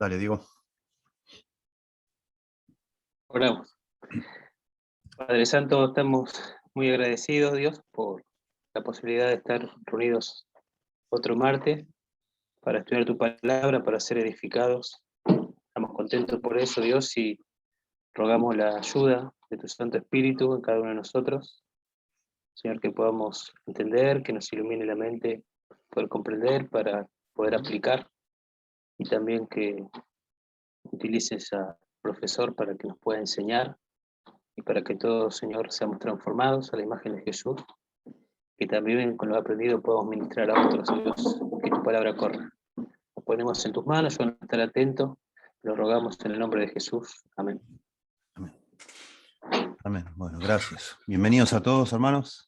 Dale, Diego. Oramos. Padre Santo, estamos muy agradecidos, Dios, por la posibilidad de estar reunidos otro martes para estudiar tu palabra, para ser edificados. Estamos contentos por eso, Dios, y rogamos la ayuda de tu Santo Espíritu en cada uno de nosotros. Señor, que podamos entender, que nos ilumine la mente, poder comprender, para poder aplicar, y también que utilices al profesor para que nos pueda enseñar, y para que todos, Señor, seamos transformados a la imagen de Jesús, que también con lo aprendido podamos ministrar a otros, Dios, que tu palabra corra. Nos ponemos en tus manos, yo no estar atento, lo rogamos en el nombre de Jesús. Amén. Amén. Amén. Bueno, gracias. Bienvenidos a todos, hermanos.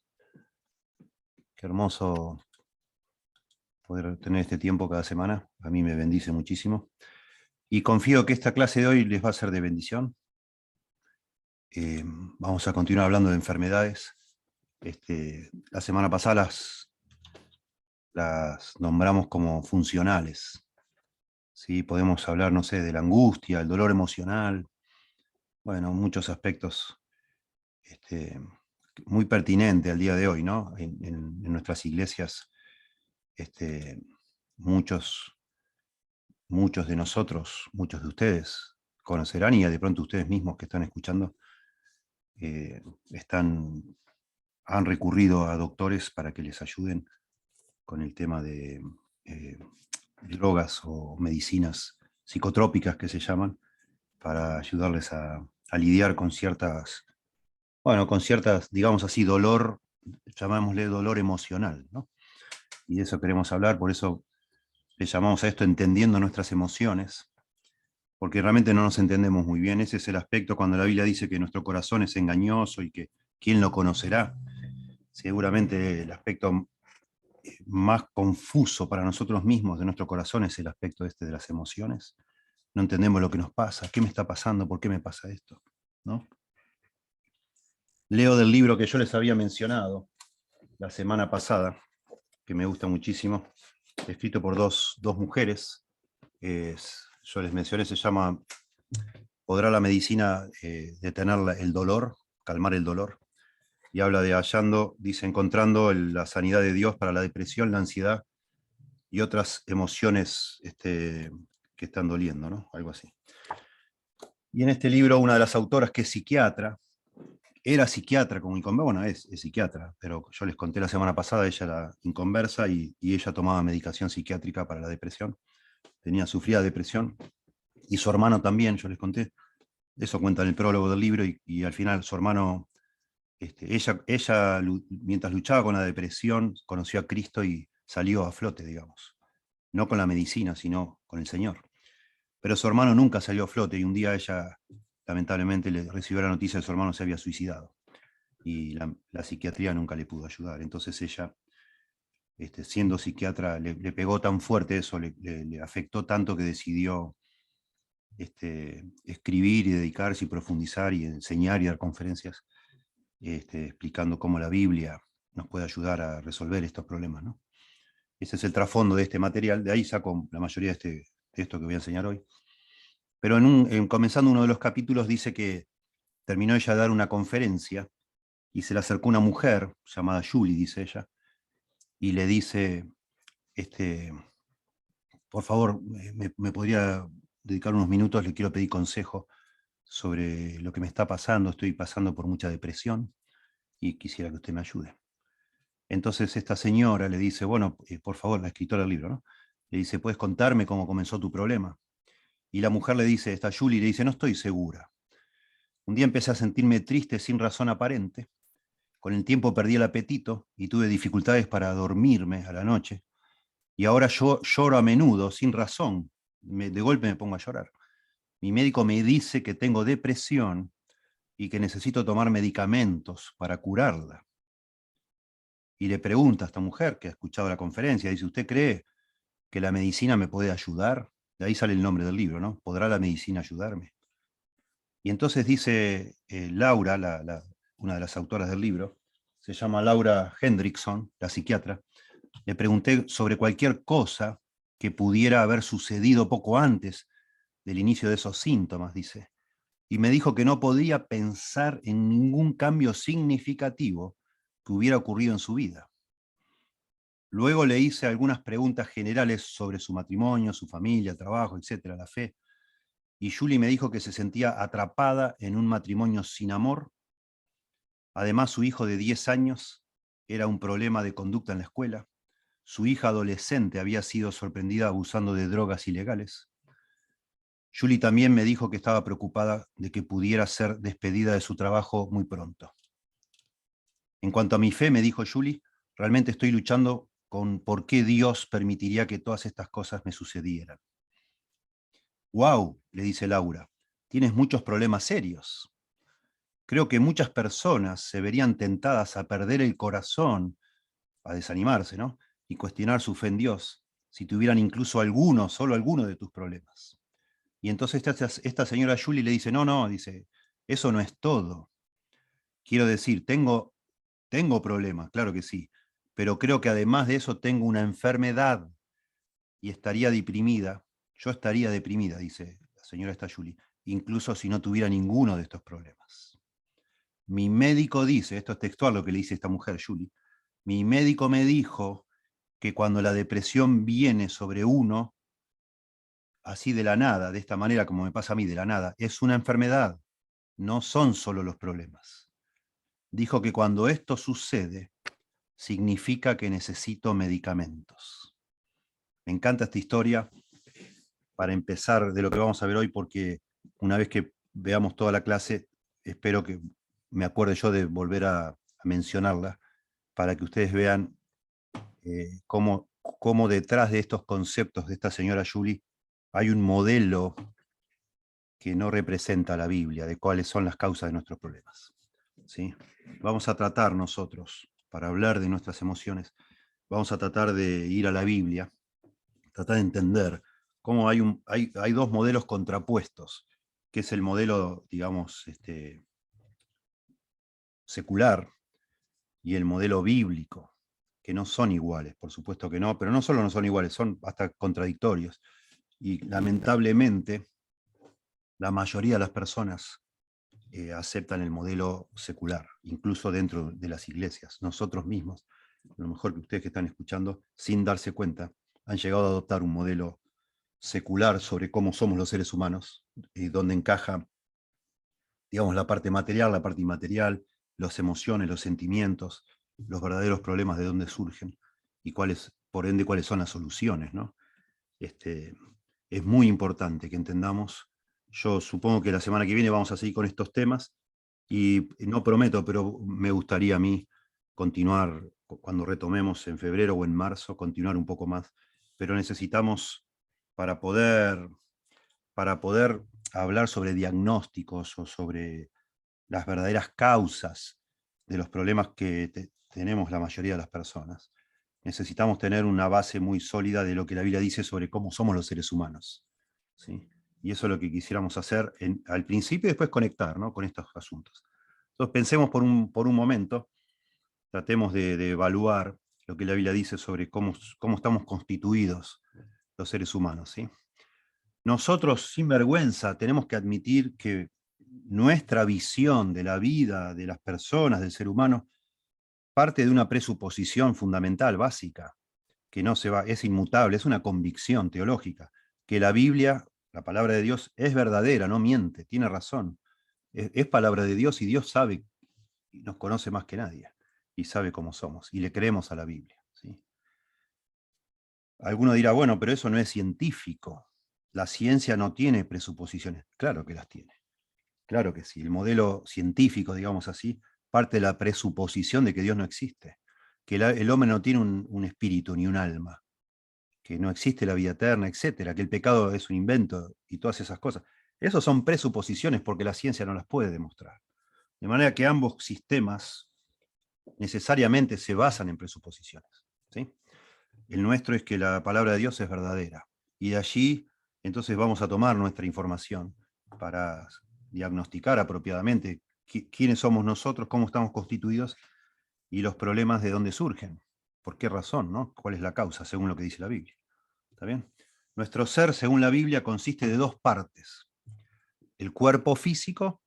Qué hermoso poder tener este tiempo cada semana. A mí me bendice muchísimo. Y confío que esta clase de hoy les va a ser de bendición. Vamos a continuar hablando de enfermedades. La semana pasada las nombramos como funcionales. ¿Sí? Podemos hablar, no sé, de la angustia, el dolor emocional, bueno, muchos aspectos muy pertinentes al día de hoy, ¿no? En nuestras iglesias, muchos de nosotros, muchos de ustedes conocerán, y de pronto ustedes mismos que están escuchando, han recurrido a doctores para que les ayuden con el tema de drogas o medicinas psicotrópicas que se llaman, para ayudarles a lidiar con ciertas, digamos así, dolor, llamémosle dolor emocional, ¿no? Y de eso queremos hablar, por eso le llamamos a esto entendiendo nuestras emociones, porque realmente no nos entendemos muy bien. Ese es el aspecto cuando la Biblia dice que nuestro corazón es engañoso y que ¿quién lo conocerá? Seguramente el aspecto más confuso para nosotros mismos de nuestro corazón es el aspecto de las emociones. No entendemos lo que nos pasa, qué me está pasando, por qué me pasa esto, ¿no? Leo del libro que yo les había mencionado la semana pasada, que me gusta muchísimo, escrito por dos mujeres. Yo les mencioné, se llama ¿Podrá la medicina detener el dolor, calmar el dolor? Y habla de dice, encontrando la sanidad de Dios para la depresión, la ansiedad y otras emociones que están doliendo, ¿no? Algo así. Y en este libro, una de las autoras, que es psiquiatra, era psiquiatra como inconversa, bueno, es psiquiatra, pero yo les conté la semana pasada, ella era inconversa y ella tomaba medicación psiquiátrica para la depresión, sufría depresión, y su hermano también, yo les conté, eso cuenta en el prólogo del libro, y al final su hermano, ella mientras luchaba con la depresión, conoció a Cristo y salió a flote, digamos, no con la medicina, sino con el Señor. Pero su hermano nunca salió a flote, y un día ella, lamentablemente, le recibió la noticia de que su hermano se había suicidado, y la psiquiatría nunca le pudo ayudar. Entonces ella, siendo psiquiatra, le pegó tan fuerte eso, le afectó tanto, que decidió escribir y dedicarse y profundizar y enseñar y dar conferencias explicando cómo la Biblia nos puede ayudar a resolver estos problemas, ¿no? Ese es el trasfondo de este material, de ahí saco la mayoría de esto que voy a enseñar hoy. Pero comenzando uno de los capítulos, dice que terminó ella de dar una conferencia y se le acercó una mujer llamada Julie, dice ella, y le dice, por favor, me podría dedicar unos minutos, le quiero pedir consejo sobre lo que me está pasando, estoy pasando por mucha depresión y quisiera que usted me ayude. Entonces esta señora le dice, bueno, por favor, la escritora del libro, ¿no? Le dice, ¿puedes contarme cómo comenzó tu problema? Y la mujer le dice, esta Julie, le dice, no estoy segura. Un día empecé a sentirme triste sin razón aparente. Con el tiempo perdí el apetito y tuve dificultades para dormirme a la noche. Y ahora yo lloro a menudo, sin razón. De golpe me pongo a llorar. Mi médico me dice que tengo depresión y que necesito tomar medicamentos para curarla. Y le pregunta a esta mujer que ha escuchado la conferencia, dice, ¿usted cree que la medicina me puede ayudar? De ahí sale el nombre del libro, ¿no? ¿Podrá la medicina ayudarme? Y entonces dice Laura, una de las autoras del libro, se llama Laura Hendrickson, la psiquiatra, le pregunté sobre cualquier cosa que pudiera haber sucedido poco antes del inicio de esos síntomas, dice, y me dijo que no podía pensar en ningún cambio significativo que hubiera ocurrido en su vida. Luego le hice algunas preguntas generales sobre su matrimonio, su familia, trabajo, etcétera, la fe, y Julie me dijo que se sentía atrapada en un matrimonio sin amor. Además, su hijo de 10 años era un problema de conducta en la escuela. Su hija adolescente había sido sorprendida abusando de drogas ilegales. Julie también me dijo que estaba preocupada de que pudiera ser despedida de su trabajo muy pronto. En cuanto a mi fe, me dijo Julie, realmente estoy luchando con por qué Dios permitiría que todas estas cosas me sucedieran. ¡Wow!, le dice Laura, tienes muchos problemas serios. Creo que muchas personas se verían tentadas a perder el corazón, a desanimarse, ¿no? Y cuestionar su fe en Dios, si tuvieran incluso alguno, solo alguno de tus problemas. Y entonces esta señora Julie le dice, no, dice, eso no es todo. Quiero decir, tengo problemas, claro que sí, pero creo que además de eso tengo una enfermedad y estaría deprimida. Yo estaría deprimida, dice la señora esta Julie, incluso si no tuviera ninguno de estos problemas. Mi médico dice, esto es textual lo que le dice esta mujer, Julie, mi médico me dijo que cuando la depresión viene sobre uno, así de la nada, de esta manera como me pasa a mí, de la nada, es una enfermedad, no son solo los problemas. Dijo que cuando esto sucede, significa que necesito medicamentos. Me encanta esta historia para empezar de lo que vamos a ver hoy, porque una vez que veamos toda la clase, espero que me acuerde yo de volver a mencionarla, para que ustedes vean cómo detrás de estos conceptos de esta señora Julie hay un modelo que no representa la Biblia, de cuáles son las causas de nuestros problemas. ¿Sí? Vamos a tratar nosotros, para hablar de nuestras emociones, vamos a tratar de ir a la Biblia, tratar de entender cómo hay dos modelos contrapuestos, que es el modelo, digamos, secular y el modelo bíblico, que no son iguales, por supuesto que no, pero no solo no son iguales, son hasta contradictorios. Y lamentablemente, la mayoría de las personas aceptan el modelo secular, incluso dentro de las iglesias. Nosotros mismos, a lo mejor que ustedes que están escuchando, sin darse cuenta, han llegado a adoptar un modelo secular sobre cómo somos los seres humanos, donde encaja, digamos, la parte material, la parte inmaterial, las emociones, los sentimientos, los verdaderos problemas de dónde surgen y cuáles, por ende, cuáles son las soluciones, ¿no? Es muy importante que entendamos. Yo supongo que la semana que viene vamos a seguir con estos temas y no prometo, pero me gustaría a mí continuar cuando retomemos en febrero o en marzo, continuar un poco más. Pero necesitamos, para poder hablar sobre diagnósticos o sobre las verdaderas causas de los problemas que tenemos la mayoría de las personas, necesitamos tener una base muy sólida de lo que la Biblia dice sobre cómo somos los seres humanos. ¿Sí? Y eso es lo que quisiéramos hacer al principio y después conectar, ¿no?, con estos asuntos. Entonces pensemos por un momento, tratemos de evaluar lo que la Biblia dice sobre cómo estamos constituidos los seres humanos. ¿Sí? Nosotros, sin vergüenza, tenemos que admitir que nuestra visión de la vida, de las personas, del ser humano, parte de una presuposición fundamental, básica, que no se va, es inmutable, es una convicción teológica, que la Biblia, la palabra de Dios, es verdadera, no miente, tiene razón. Es palabra de Dios y Dios sabe, y nos conoce más que nadie, y sabe cómo somos, y le creemos a la Biblia. ¿Sí? Alguno dirá, bueno, pero eso no es científico. La ciencia no tiene presuposiciones. Claro que las tiene. Claro que sí. El modelo científico, digamos así, parte de la presuposición de que Dios no existe, que el hombre no tiene un espíritu ni un alma, que no existe la vida eterna, etcétera, que el pecado es un invento y todas esas cosas. Esas son presuposiciones porque la ciencia no las puede demostrar. De manera que ambos sistemas necesariamente se basan en presuposiciones. ¿Sí? El nuestro es que la palabra de Dios es verdadera. Y de allí, entonces, vamos a tomar nuestra información para diagnosticar apropiadamente quiénes somos nosotros, cómo estamos constituidos y los problemas de dónde surgen. ¿Por qué razón? ¿No? ¿Cuál es la causa, según lo que dice la Biblia? ¿Está bien? Nuestro ser, según la Biblia, consiste de dos partes. El cuerpo físico,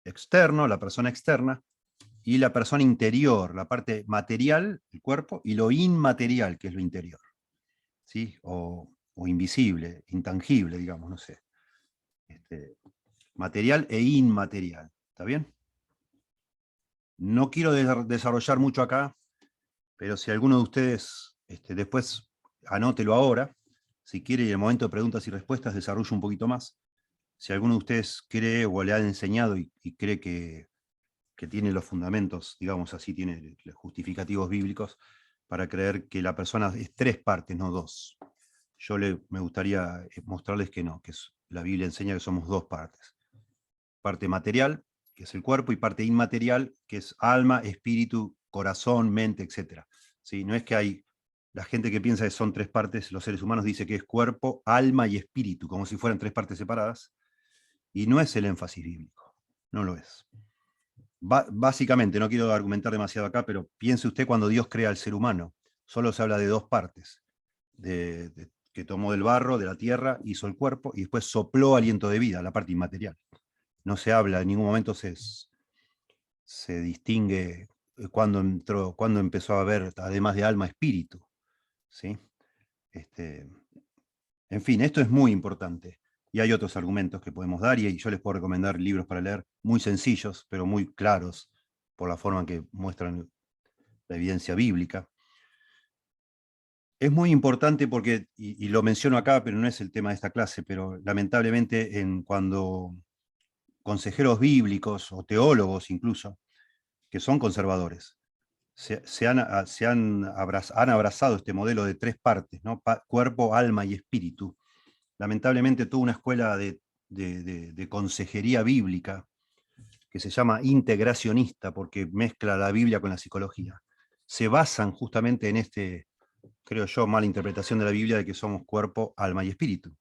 externo, la persona externa, y la persona interior, la parte material, el cuerpo, y lo inmaterial, que es lo interior. ¿Sí? O invisible, intangible, digamos, no sé. Material e inmaterial. ¿Está bien? No quiero desarrollar mucho acá, pero si alguno de ustedes después anótelo ahora, si quiere, y en el momento de preguntas y respuestas desarrollo un poquito más. Si alguno de ustedes cree o le han enseñado y cree que tiene los fundamentos, digamos así, tiene los justificativos bíblicos para creer que la persona es tres partes, no dos. Me gustaría mostrarles que no, la Biblia enseña que somos dos partes. Parte material, que es el cuerpo, y parte inmaterial, que es alma, espíritu, corazón, mente, etc. ¿Sí? No es que hay la gente que piensa que son tres partes, los seres humanos dice que es cuerpo, alma y espíritu, como si fueran tres partes separadas, y no es el énfasis bíblico, no lo es. Básicamente, no quiero argumentar demasiado acá, pero piense usted cuando Dios crea al ser humano, solo se habla de dos partes, que tomó del barro, de la tierra, hizo el cuerpo, y después sopló aliento de vida, la parte inmaterial. No se habla, en ningún momento se distingue cuando empezó a haber, además de alma, espíritu. ¿Sí? En fin, esto es muy importante. Y hay otros argumentos que podemos dar, y yo les puedo recomendar libros para leer muy sencillos, pero muy claros, por la forma en que muestran la evidencia bíblica. Es muy importante porque, y lo menciono acá, pero no es el tema de esta clase, pero lamentablemente cuando consejeros bíblicos o teólogos incluso, que son conservadores, han abrazado este modelo de tres partes, ¿no? Cuerpo, alma y espíritu. Lamentablemente toda una escuela de consejería bíblica que se llama integracionista, porque mezcla la Biblia con la psicología, se basan justamente en creo yo, mala interpretación de la Biblia de que somos cuerpo, alma y espíritu.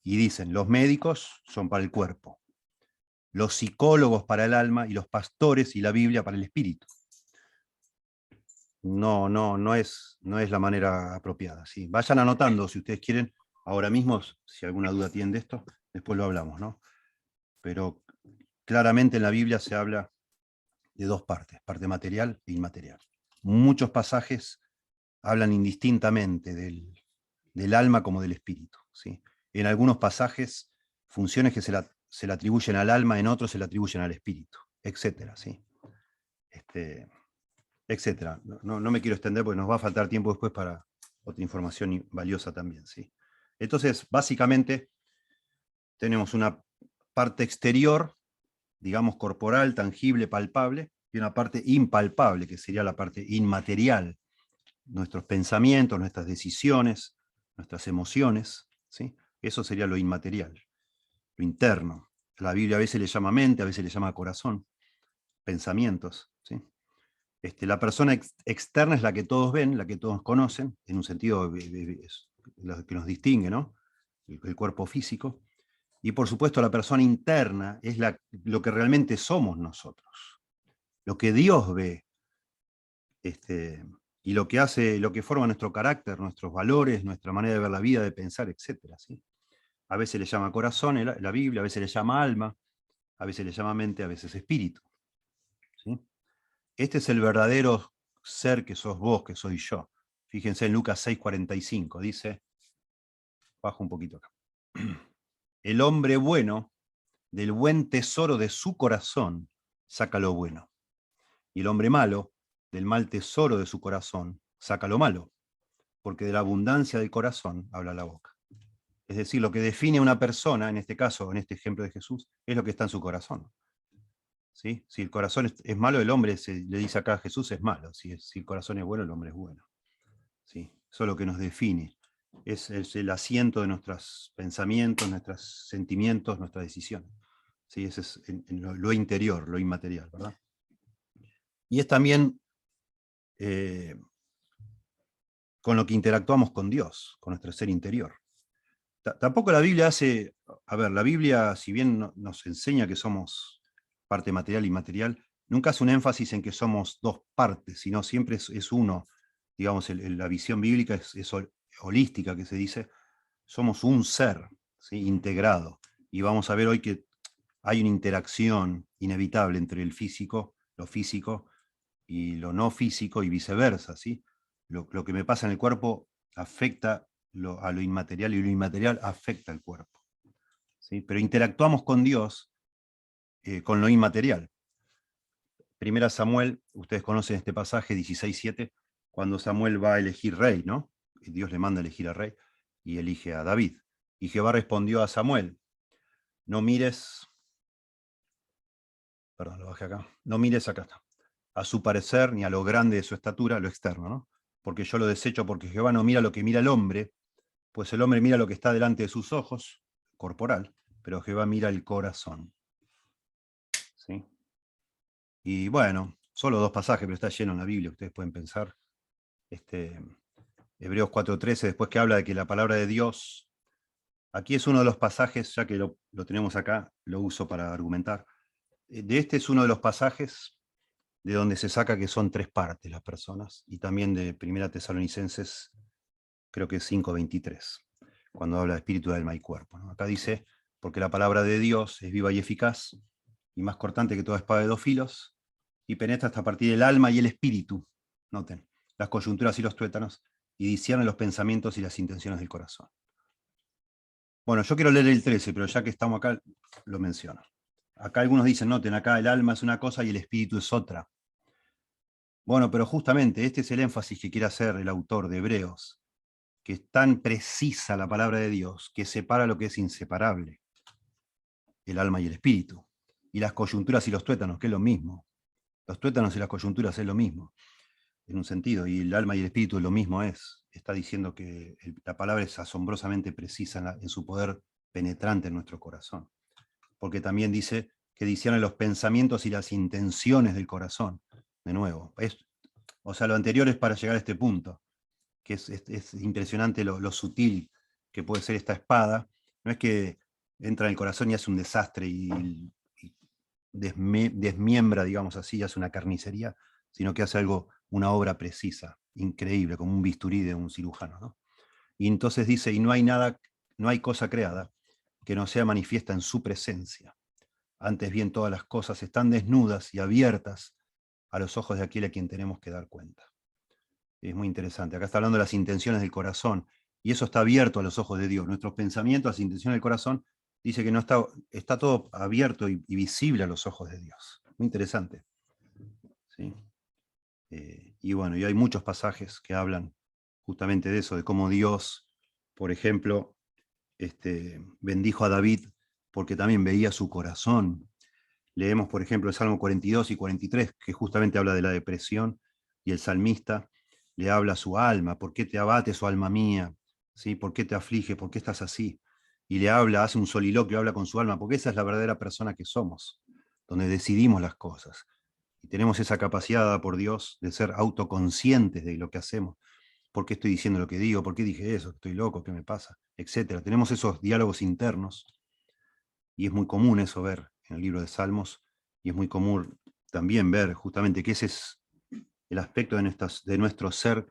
Y dicen, los médicos son para el cuerpo, los psicólogos para el alma y los pastores y la Biblia para el espíritu. No es la manera apropiada. ¿Sí? Vayan anotando si ustedes quieren, ahora mismo, si alguna duda tienen de esto, después lo hablamos, ¿no? Pero claramente en la Biblia se habla de dos partes, parte material e inmaterial. Muchos pasajes hablan indistintamente del alma como del espíritu. ¿Sí? En algunos pasajes, funciones que se le atribuyen al alma, en otros se le atribuyen al espíritu, etcétera. ¿Sí? Etcétera. No me quiero extender porque nos va a faltar tiempo después para otra información valiosa también. ¿Sí? Entonces, básicamente, tenemos una parte exterior, digamos corporal, tangible, palpable, y una parte impalpable, que sería la parte inmaterial, nuestros pensamientos, nuestras decisiones, nuestras emociones. ¿Sí? Eso sería lo inmaterial, lo interno. La Biblia a veces le llama mente, a veces le llama corazón, pensamientos. ¿Sí? La persona externa es la que todos ven, la que todos conocen, en un sentido es lo que nos distingue, ¿no? El cuerpo físico. Y por supuesto la persona interna es lo que realmente somos nosotros, lo que Dios ve, y lo que forma nuestro carácter, nuestros valores, nuestra manera de ver la vida, de pensar, etc. ¿Sí? A veces le llama corazón la Biblia, a veces le llama alma, a veces le llama mente, a veces espíritu. ¿Sí? Este es el verdadero ser que sos vos, que soy yo. Fíjense en Lucas 6:45, dice, bajo un poquito acá. El hombre bueno, del buen tesoro de su corazón, saca lo bueno. Y el hombre malo, del mal tesoro de su corazón, saca lo malo. Porque de la abundancia del corazón habla la boca. Es decir, lo que define a una persona, en este caso, en este ejemplo de Jesús, es lo que está en su corazón. ¿Sí? Si el corazón es malo, el hombre, le dice acá a Jesús, es malo. Si el corazón es bueno, el hombre es bueno. ¿Sí? Eso es lo que nos define. Es el asiento de nuestros pensamientos, nuestros sentimientos, nuestras decisiones. ¿Sí? Ese es en lo interior, lo inmaterial, ¿verdad? Y es también con lo que interactuamos con Dios, con nuestro ser interior. Tampoco la Biblia hace, la Biblia, si bien nos enseña que somos parte material y inmaterial, nunca hace un énfasis en que somos dos partes, sino siempre es uno. Digamos, la visión bíblica es holística, que se dice, somos un ser, ¿sí? Integrado. Y vamos a ver hoy que hay una interacción inevitable entre el físico, lo físico, y lo no físico y viceversa, ¿sí? Lo que me pasa en el cuerpo afecta a lo inmaterial y lo inmaterial afecta al cuerpo, ¿sí? Pero interactuamos con Dios con lo inmaterial. Primera Samuel, ustedes conocen este pasaje 16:7, cuando Samuel va a elegir rey, ¿no? Dios le manda a elegir a rey y elige a David. Y Jehová respondió a Samuel, no mires, perdón, lo bajé acá, no mires acá está, a su parecer ni a lo grande de su estatura, lo externo, ¿no? Porque yo lo desecho, porque Jehová no mira lo que mira el hombre, pues el hombre mira lo que está delante de sus ojos, corporal, pero Jehová mira el corazón. ¿Sí? Y bueno, solo 2 pasajes, pero está lleno en la Biblia, ustedes pueden pensar. Hebreos 4:13, después que habla de que la palabra de Dios, aquí es uno de los pasajes, ya que lo tenemos acá, lo uso para argumentar. De este es uno de los pasajes de donde se saca que son 3 partes las personas, y también de Primera Tesalonicenses, creo que es 5:23, cuando habla de espíritu, alma y cuerpo, ¿no? Acá dice, porque la palabra de Dios es viva y eficaz, y más cortante que toda espada de 2 filos, y penetra hasta partir del alma y el espíritu, noten, las coyunturas y los tuétanos, y discierne los pensamientos y las intenciones del corazón. Bueno, yo quiero leer el 13, pero ya que estamos acá, lo menciono. Acá algunos dicen, noten, acá el alma es una cosa y el espíritu es otra. Bueno, pero justamente este es el énfasis que quiere hacer el autor de Hebreos, que es tan precisa la palabra de Dios, que separa lo que es inseparable, el alma y el espíritu, y las coyunturas y los tuétanos, que es lo mismo. Los tuétanos y las coyunturas es lo mismo, en un sentido, y el alma y el espíritu lo mismo es. Está diciendo que la palabra es asombrosamente precisa en su poder penetrante en nuestro corazón. Porque también dice que discierne los pensamientos y las intenciones del corazón. De nuevo, o sea, lo anterior es para llegar a este punto, que es impresionante lo sutil que puede ser esta espada. No es que entra en el corazón y hace un desastre y desmiembra, digamos así, hace una carnicería, sino que hace algo, una obra precisa, increíble, como un bisturí de un cirujano, ¿no? Y entonces dice, y no hay nada, no hay cosa creada que no sea manifiesta en su presencia. Antes bien, todas las cosas están desnudas y abiertas a los ojos de aquel a quien tenemos que dar cuenta. Es muy interesante. Acá está hablando de las intenciones del corazón, y eso está abierto a los ojos de Dios. Nuestros pensamientos, las intenciones del corazón, dice que no está todo abierto y visible a los ojos de Dios. Muy interesante. ¿Sí? Y bueno, y hay muchos pasajes que hablan justamente de eso, de cómo Dios, por ejemplo, bendijo a David porque también veía su corazón. Leemos, por ejemplo, el Salmo 42 y 43, que justamente habla de la depresión, y el salmista le habla a su alma: ¿por qué te abates, oh alma mía? ¿Sí? ¿Por qué te aflige? ¿Por qué estás así? Y le habla, hace un soliloquio, habla con su alma, porque esa es la verdadera persona que somos, donde decidimos las cosas. Y tenemos esa capacidad dada por Dios de ser autoconscientes de lo que hacemos. ¿Por qué estoy diciendo lo que digo? ¿Por qué dije eso? ¿Estoy loco? ¿Qué me pasa? Etcétera. Tenemos esos diálogos internos, y es muy común eso ver en el libro de Salmos, y es muy común también ver justamente que ese es el aspecto de nuestro ser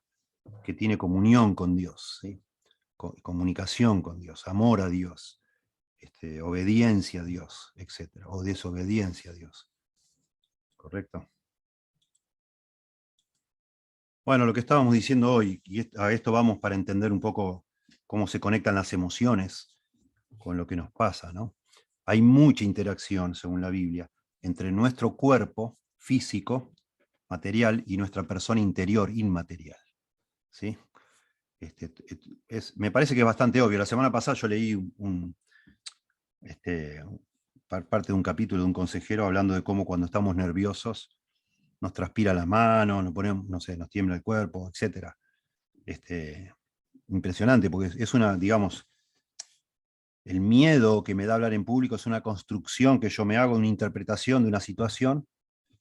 que tiene comunión con Dios, ¿sí? Comunicación con Dios, amor a Dios, obediencia a Dios, etcétera, o desobediencia a Dios. ¿Correcto? Bueno, lo que estábamos diciendo hoy, y a esto vamos para entender un poco cómo se conectan las emociones con lo que nos pasa, ¿no? Hay mucha interacción, según la Biblia, entre nuestro cuerpo físico, material, y nuestra persona interior, inmaterial. ¿Sí? Me parece que es bastante obvio. La semana pasada yo leí parte de un capítulo de un consejero hablando de cómo cuando estamos nerviosos nos transpira las manos, nos ponemos, no sé, nos tiembla el cuerpo, etc. Impresionante, porque es una, digamos, el miedo que me da hablar en público es una construcción que yo me hago, una interpretación de una situación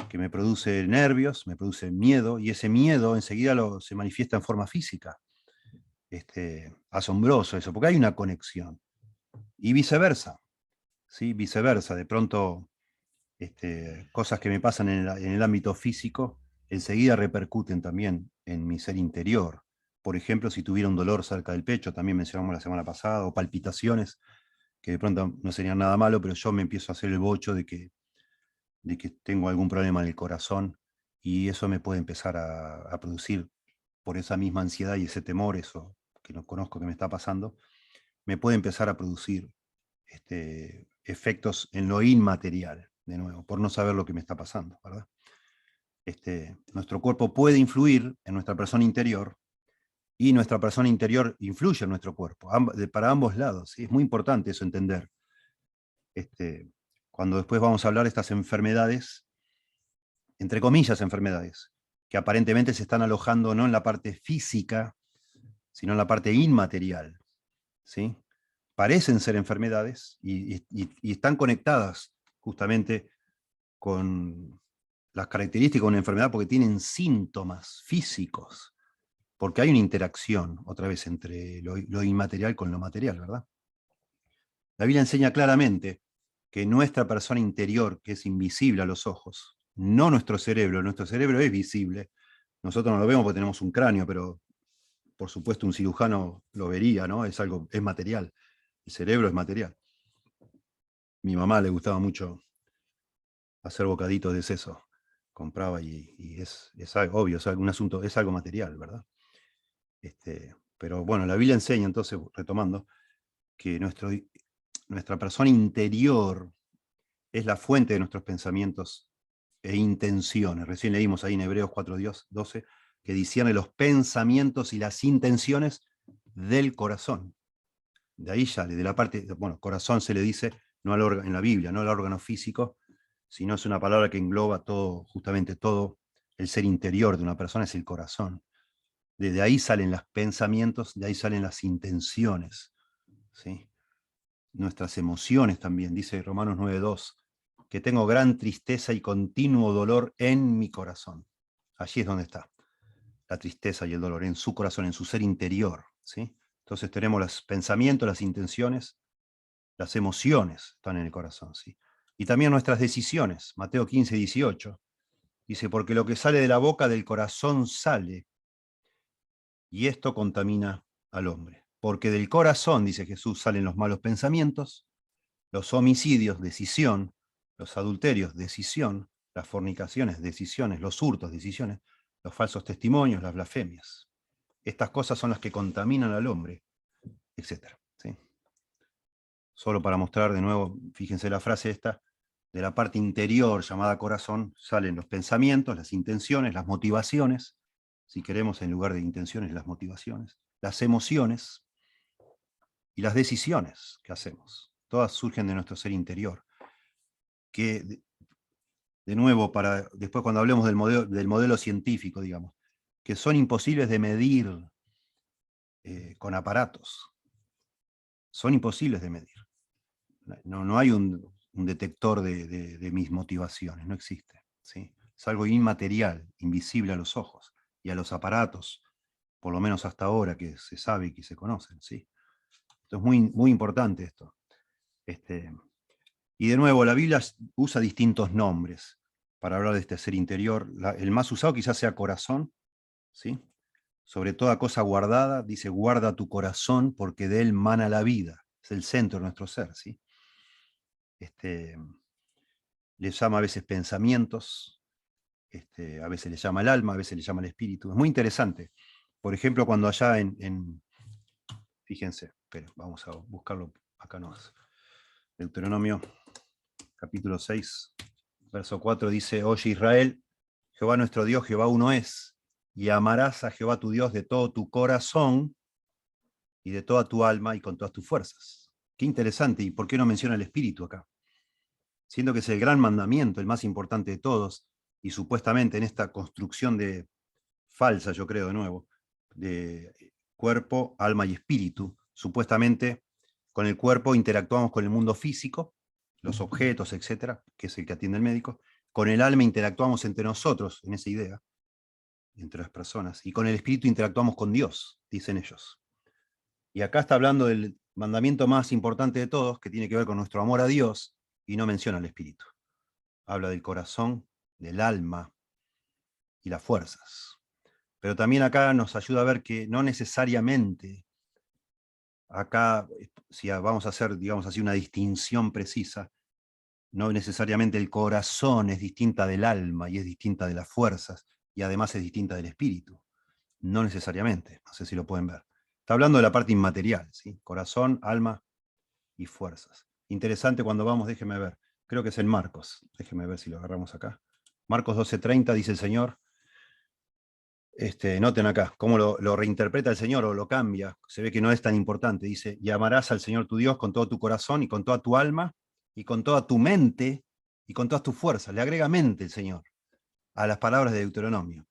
que me produce nervios, me produce miedo, y ese miedo enseguida se manifiesta en forma física. Asombroso eso, porque hay una conexión. Y viceversa, ¿sí? Viceversa, de pronto cosas que me pasan en el ámbito físico enseguida repercuten también en mi ser interior, por ejemplo, si tuviera un dolor cerca del pecho, también mencionamos la semana pasada, o palpitaciones, que de pronto no serían nada malo, pero yo me empiezo a hacer el bocho de que tengo algún problema en el corazón, y eso me puede empezar a producir, por esa misma ansiedad y ese temor, eso que no conozco que me está pasando, me puede empezar a producir efectos en lo inmaterial, de nuevo, por no saber lo que me está pasando, ¿verdad? Nuestro cuerpo puede influir en nuestra persona interior, y nuestra persona interior influye en nuestro cuerpo, para ambos lados, ¿sí? Es muy importante eso entender. Cuando después vamos a hablar de estas enfermedades, entre comillas enfermedades, que aparentemente se están alojando no en la parte física, sino en la parte inmaterial, ¿sí? Parecen ser enfermedades y están conectadas justamente con las características de una enfermedad, porque tienen síntomas físicos, porque hay una interacción, otra vez, entre lo inmaterial con lo material, ¿verdad? La Biblia enseña claramente que nuestra persona interior, que es invisible a los ojos, no nuestro cerebro es visible, nosotros no lo vemos porque tenemos un cráneo, pero por supuesto un cirujano lo vería, ¿no? Es algo, es material, el cerebro es material. Mi mamá le gustaba mucho hacer bocaditos de seso, compraba y es algo obvio, es un asunto, es algo material, ¿verdad? Pero bueno, la Biblia enseña, entonces, retomando, que nuestra persona interior es la fuente de nuestros pensamientos e intenciones. Recién leímos ahí en Hebreos 4:12 que discierne los pensamientos y las intenciones del corazón. De ahí sale, de la parte, bueno, corazón se le dice no al órgano, en la Biblia, no al órgano físico, sino es una palabra que engloba todo, justamente todo el ser interior de una persona, es el corazón. De ahí salen los pensamientos, de ahí salen las intenciones, ¿sí? Nuestras emociones también, dice Romanos 9:2, que tengo gran tristeza y continuo dolor en mi corazón. Allí es donde está la tristeza y el dolor, en su corazón, en su ser interior, ¿sí? Entonces tenemos los pensamientos, las intenciones, las emociones están en el corazón, ¿sí? Y también nuestras decisiones. Mateo 15:18 dice, porque lo que sale de la boca del corazón sale, y esto contamina al hombre. Porque del corazón, dice Jesús, salen los malos pensamientos, los homicidios, decisión, los adulterios, decisión, las fornicaciones, decisiones, los hurtos, decisiones, los falsos testimonios, las blasfemias. Estas cosas son las que contaminan al hombre, etc. ¿Sí? Solo para mostrar de nuevo, fíjense la frase esta, de la parte interior llamada corazón salen los pensamientos, las intenciones, las motivaciones, si queremos en lugar de intenciones, las motivaciones, las emociones y las decisiones que hacemos. Todas surgen de nuestro ser interior. Que, de nuevo, después cuando hablemos del modelo científico, digamos, que son imposibles de medir con aparatos. Son imposibles de medir. No hay un detector de mis motivaciones, no existe, ¿sí? Es algo inmaterial, invisible a los ojos y a los aparatos, por lo menos hasta ahora que se sabe y que se conocen, ¿sí? Esto es muy, muy importante esto. Y de nuevo, la Biblia usa distintos nombres para hablar de este ser interior. El más usado quizás sea corazón, ¿sí? Sobre toda cosa guardada, dice, guarda tu corazón porque de él mana la vida. Es el centro de nuestro ser, ¿sí? Le llama a veces pensamientos, a veces le llama el alma, a veces le llama el espíritu. Es muy interesante. Por ejemplo, cuando allá fíjense, pero vamos a buscarlo acá nomás. Deuteronomio, capítulo 6, verso 4 dice, oye Israel, Jehová nuestro Dios, Jehová uno es, y amarás a Jehová tu Dios de todo tu corazón y de toda tu alma y con todas tus fuerzas. Qué interesante, ¿y por qué no menciona el espíritu acá? Siendo que es el gran mandamiento, el más importante de todos, y supuestamente en esta construcción falsa, yo creo de nuevo, de cuerpo, alma y espíritu, supuestamente con el cuerpo interactuamos con el mundo físico, los objetos, etcétera, que es el que atiende el médico, con el alma interactuamos entre nosotros, en esa idea, entre las personas, y con el espíritu interactuamos con Dios, dicen ellos. Y acá está hablando del mandamiento más importante de todos, que tiene que ver con nuestro amor a Dios, y no menciona el espíritu. Habla del corazón, del alma y las fuerzas. pero también acá nos ayuda a ver que no necesariamente, acá, si vamos a hacer, digamos así, una distinción precisa, no necesariamente el corazón es distinta del alma y es distinta de las fuerzas, y además es distinta del espíritu. No necesariamente, no sé si lo pueden ver. Está hablando de la parte inmaterial, ¿sí? Corazón, alma y fuerzas. Interesante cuando vamos, déjeme ver, creo que es en Marcos, déjeme ver si lo agarramos acá. Marcos 12:30 dice el Señor, noten acá, cómo lo reinterpreta el Señor o lo cambia, se ve que no es tan importante, dice, y amarás al Señor tu Dios con todo tu corazón y con toda tu alma y con toda tu mente y con todas tus fuerzas. Le agrega mente el Señor a las palabras de Deuteronomio,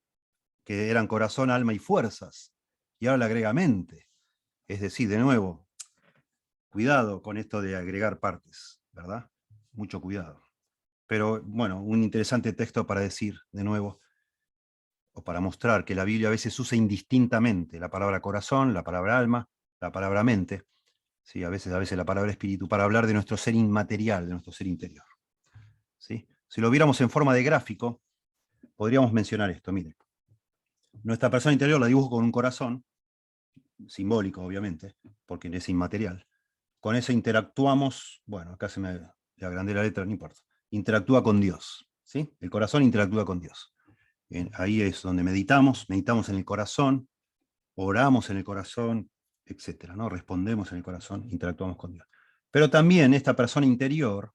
que eran corazón, alma y fuerzas, y ahora le agrega mente. Es decir, de nuevo, cuidado con esto de agregar partes, ¿verdad? Mucho cuidado. Pero bueno, un interesante texto para decir, de nuevo, o para mostrar que la Biblia a veces usa indistintamente la palabra corazón, la palabra alma, la palabra mente, ¿sí? A veces la palabra espíritu, para hablar de nuestro ser inmaterial, de nuestro ser interior. ¿Sí? Si lo viéramos en forma de gráfico, podríamos mencionar esto, miren. Nuestra persona interior la dibujo con un corazón, simbólico obviamente, porque es inmaterial. Con eso interactuamos, bueno, acá se me le agrandé la letra, no importa. Interactúa con Dios, ¿sí? El corazón interactúa con Dios. Ahí es donde meditamos en el corazón, oramos en el corazón, etcétera, ¿no? Respondemos en el corazón, interactuamos con Dios. Pero también esta persona interior,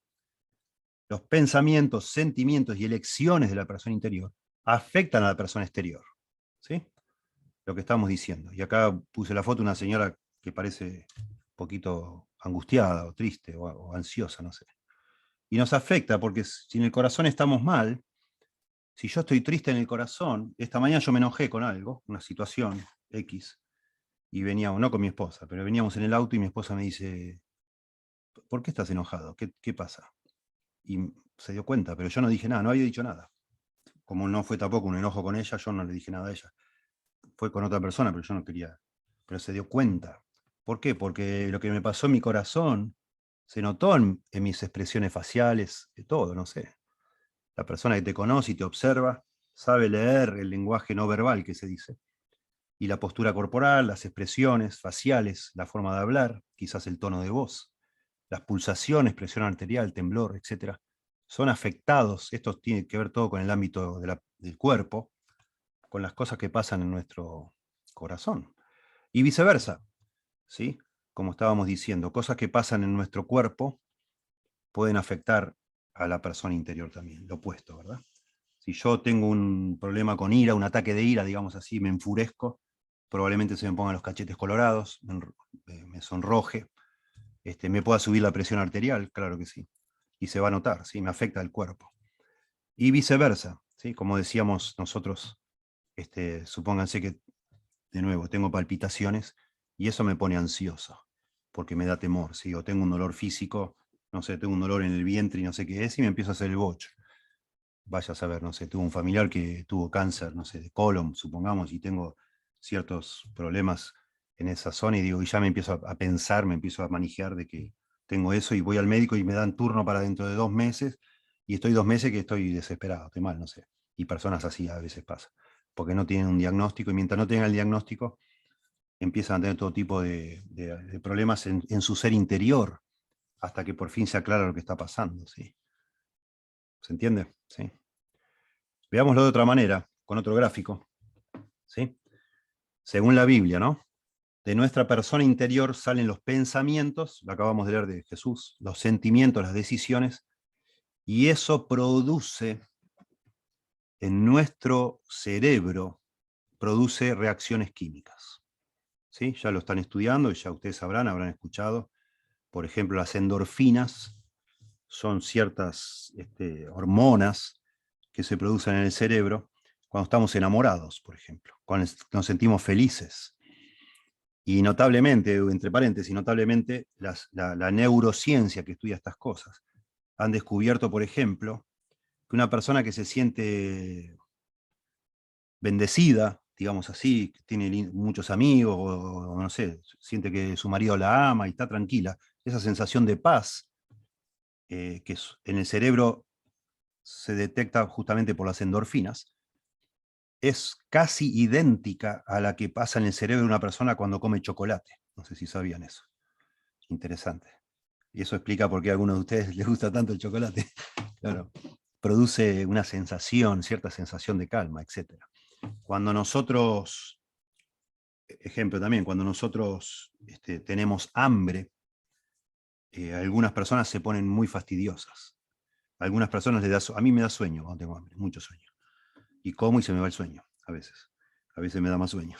los pensamientos, sentimientos y elecciones de la persona interior afectan a la persona exterior, ¿sí? Lo que estamos diciendo. Y acá puse la foto de una señora que parece un poquito angustiada o triste o ansiosa, no sé. Y nos afecta porque si en el corazón estamos mal, si yo estoy triste en el corazón, esta mañana yo me enojé con algo, una situación X, y veníamos, no con mi esposa, pero veníamos en el auto y mi esposa me dice, ¿por qué estás enojado? ¿Qué pasa? Y se dio cuenta, pero yo no dije nada, no había dicho nada. Como no fue tampoco un enojo con ella, yo no le dije nada a ella. Fue con otra persona, pero yo no quería. Pero se dio cuenta. ¿Por qué? Porque lo que me pasó en mi corazón se notó en mis expresiones faciales, de todo, no sé. La persona que te conoce y te observa sabe leer el lenguaje no verbal que se dice. Y la postura corporal, las expresiones faciales, la forma de hablar, quizás el tono de voz, las pulsaciones, presión arterial, temblor, etcétera, son afectados. Esto tiene que ver todo con el ámbito del cuerpo, con las cosas que pasan en nuestro corazón. Y viceversa, ¿sí? Como estábamos diciendo, cosas que pasan en nuestro cuerpo pueden afectar a la persona interior también, lo opuesto, ¿verdad? Si yo tengo un problema con ira, un ataque de ira, digamos así, me enfurezco, probablemente se me pongan los cachetes colorados, me sonroje, me pueda subir la presión arterial, claro que sí, y se va a notar, ¿sí? Me afecta el cuerpo. Y viceversa, ¿sí? Como decíamos nosotros, supónganse que, de nuevo, tengo palpitaciones y eso me pone ansioso, porque me da temor, ¿sí? O tengo un dolor físico, no sé, tengo un dolor en el vientre y no sé qué es, y me empiezo a hacer el bocho. Vaya a saber, no sé, tuve un familiar que tuvo cáncer, no sé, de colon, supongamos, y tengo ciertos problemas en esa zona, y digo, y ya me empiezo a pensar, me empiezo a manejar de que tengo eso, y voy al médico y me dan turno para dentro de 2 meses, y estoy 2 meses que estoy desesperado, estoy mal, no sé. Y personas así a veces pasa, porque no tienen un diagnóstico, y mientras no tengan el diagnóstico, empiezan a tener todo tipo de problemas en su ser interior, hasta que por fin se aclara lo que está pasando, ¿sí? ¿Se entiende? ¿Sí? Veámoslo de otra manera, con otro gráfico, ¿sí? Según la Biblia, ¿no? De nuestra persona interior salen los pensamientos, lo acabamos de leer de Jesús, los sentimientos, las decisiones, y eso produce en nuestro cerebro, produce reacciones químicas. ¿Sí? Ya lo están estudiando y ya ustedes habrán escuchado. Por ejemplo, las endorfinas son ciertas hormonas que se producen en el cerebro cuando estamos enamorados, por ejemplo, cuando nos sentimos felices. Y notablemente, entre paréntesis, notablemente, la neurociencia que estudia estas cosas han descubierto, por ejemplo, que una persona que se siente bendecida, digamos así, que tiene muchos amigos, o no sé, siente que su marido la ama y está tranquila, esa sensación de paz, que en el cerebro se detecta justamente por las endorfinas, es casi idéntica a la que pasa en el cerebro de una persona cuando come chocolate. No sé si sabían eso. Interesante. Y eso explica por qué a algunos de ustedes les gusta tanto el chocolate. Claro, produce una sensación, cierta sensación de calma, etc. Cuando nosotros, ejemplo también, cuando nosotros tenemos hambre, algunas personas se ponen muy fastidiosas. A algunas personas a mí me da sueño cuando tengo hambre, mucho sueño. Y como y se me va el sueño, a veces. A veces me da más sueño.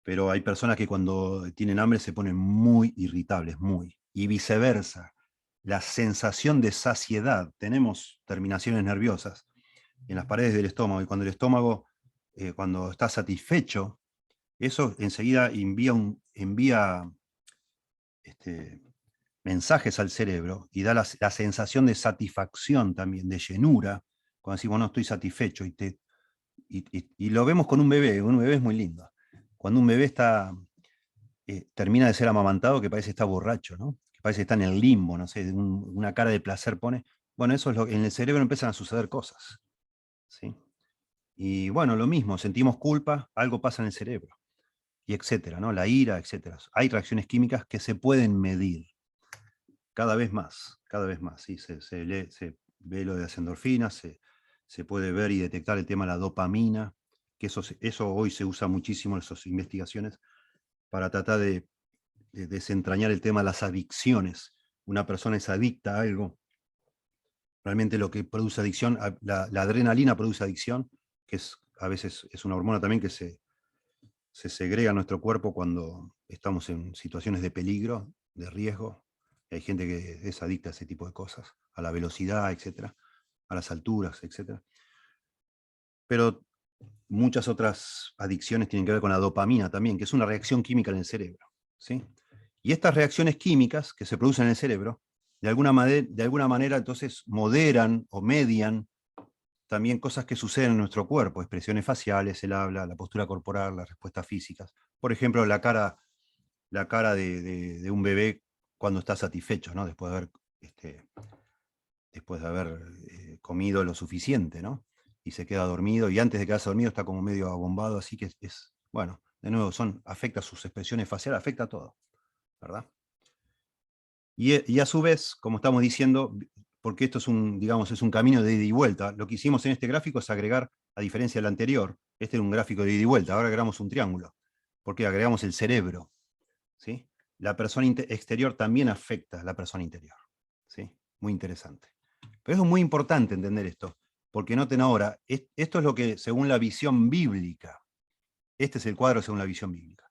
Pero hay personas que cuando tienen hambre se ponen muy irritables, muy. Y viceversa. La sensación de saciedad, tenemos terminaciones nerviosas en las paredes del estómago, y cuando el estómago, cuando está satisfecho, eso enseguida envía mensajes al cerebro y da la sensación de satisfacción también, de llenura, cuando decimos no estoy satisfecho, y lo vemos con un bebé es muy lindo. Cuando un bebé termina de ser amamantado, que parece que está borracho, ¿no? Que parece que está en el limbo, no sé, una cara de placer pone. Bueno, eso es en el cerebro empiezan a suceder cosas, ¿sí? Y bueno, lo mismo, sentimos culpa, algo pasa en el cerebro, y etcétera, ¿no? La ira, etcétera. Hay reacciones químicas que se pueden medir cada vez más, ¿sí? Se ve lo de las endorfinas, se puede ver y detectar el tema de la dopamina, que eso hoy se usa muchísimo en esas investigaciones para tratar de desentrañar el tema de las adicciones. Una persona es adicta a algo, realmente lo que produce adicción, la adrenalina produce adicción, que a veces es una hormona también que se segrega en nuestro cuerpo cuando estamos en situaciones de peligro, de riesgo. Y hay gente que es adicta a ese tipo de cosas, a la velocidad, etcétera, a las alturas, etcétera. Pero muchas otras adicciones tienen que ver con la dopamina también, que es una reacción química en el cerebro, ¿sí? Y estas reacciones químicas que se producen en el cerebro, de alguna manera entonces moderan o median también cosas que suceden en nuestro cuerpo, expresiones faciales, el habla, la postura corporal, las respuestas físicas. Por ejemplo, la cara de un bebé cuando está satisfecho, ¿no? Después de haber comido lo suficiente, ¿no? Y se queda dormido, y antes de quedarse dormido está como medio abombado, así que bueno, de nuevo, afecta sus expresiones faciales, afecta a todo, ¿verdad? Y a su vez, como estamos diciendo, porque esto digamos, es un camino de ida y vuelta, lo que hicimos en este gráfico es agregar, a diferencia del anterior, este era un gráfico de ida y vuelta, ahora agregamos un triángulo, porque agregamos el cerebro, ¿sí? La persona exterior también afecta a la persona interior, ¿sí? Muy interesante. Pero es muy importante entender esto, porque noten ahora, esto es lo que según la visión bíblica, este es el cuadro según la visión bíblica,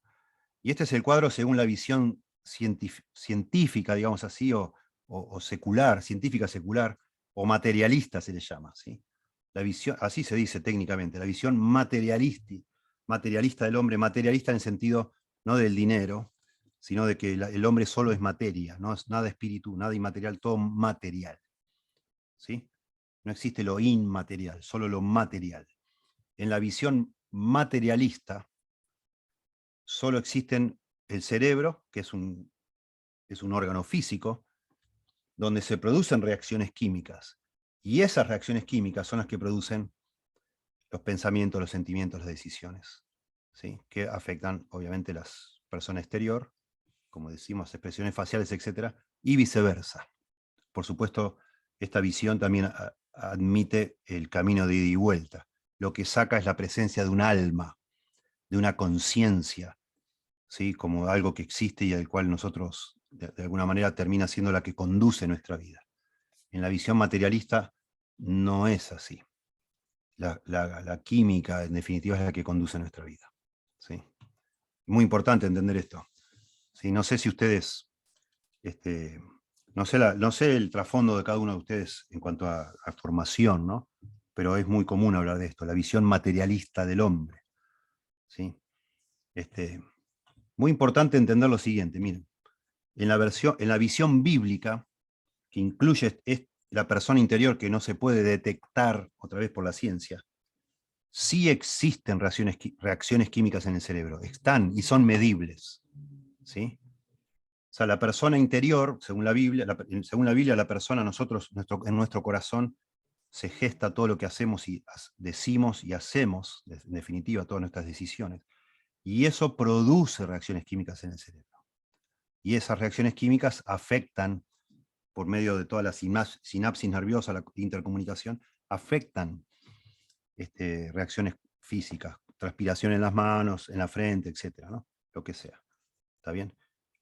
y este es el cuadro según la visión científica, digamos así, o secular, científica secular, o materialista se le llama, ¿sí? La visión, así se dice técnicamente, la visión materialista del hombre, materialista en el sentido no del dinero, sino de que el hombre solo es materia, no es nada espíritu, nada inmaterial, todo material, ¿sí? No existe lo inmaterial, solo lo material. En la visión materialista solo existen el cerebro, que es un órgano físico, donde se producen reacciones químicas. Y esas reacciones químicas son las que producen los pensamientos, los sentimientos, las decisiones, ¿sí? Que afectan obviamente a la persona exterior, como decimos, expresiones faciales, etc. Y viceversa. Por supuesto, esta visión también admite el camino de ida y vuelta. Lo que saca es la presencia de un alma, de una conciencia, ¿sí? Como algo que existe y al cual nosotros, de alguna manera, termina siendo la que conduce nuestra vida. En la visión materialista no es así. La química, en definitiva, es la que conduce nuestra vida, ¿sí? Muy importante entender esto, ¿sí? No sé si ustedes, no sé el trasfondo de cada uno de ustedes en cuanto a formación, ¿no? Pero es muy común hablar de esto, la visión materialista del hombre, ¿sí? Muy importante entender lo siguiente, miren, en la visión bíblica, que incluye la persona interior que no se puede detectar otra vez por la ciencia, sí existen reacciones químicas en el cerebro, están y son medibles, ¿sí? O sea, la persona interior, según la Biblia, la persona, nosotros, en nuestro corazón, se gesta todo lo que hacemos y decimos y hacemos, en definitiva, todas nuestras decisiones. Y eso produce reacciones químicas en el cerebro. Y esas reacciones químicas afectan, por medio de toda la sinapsis nerviosa, la intercomunicación, afectan reacciones físicas, transpiración en las manos, en la frente, etcétera, ¿no? Lo que sea. ¿Está bien?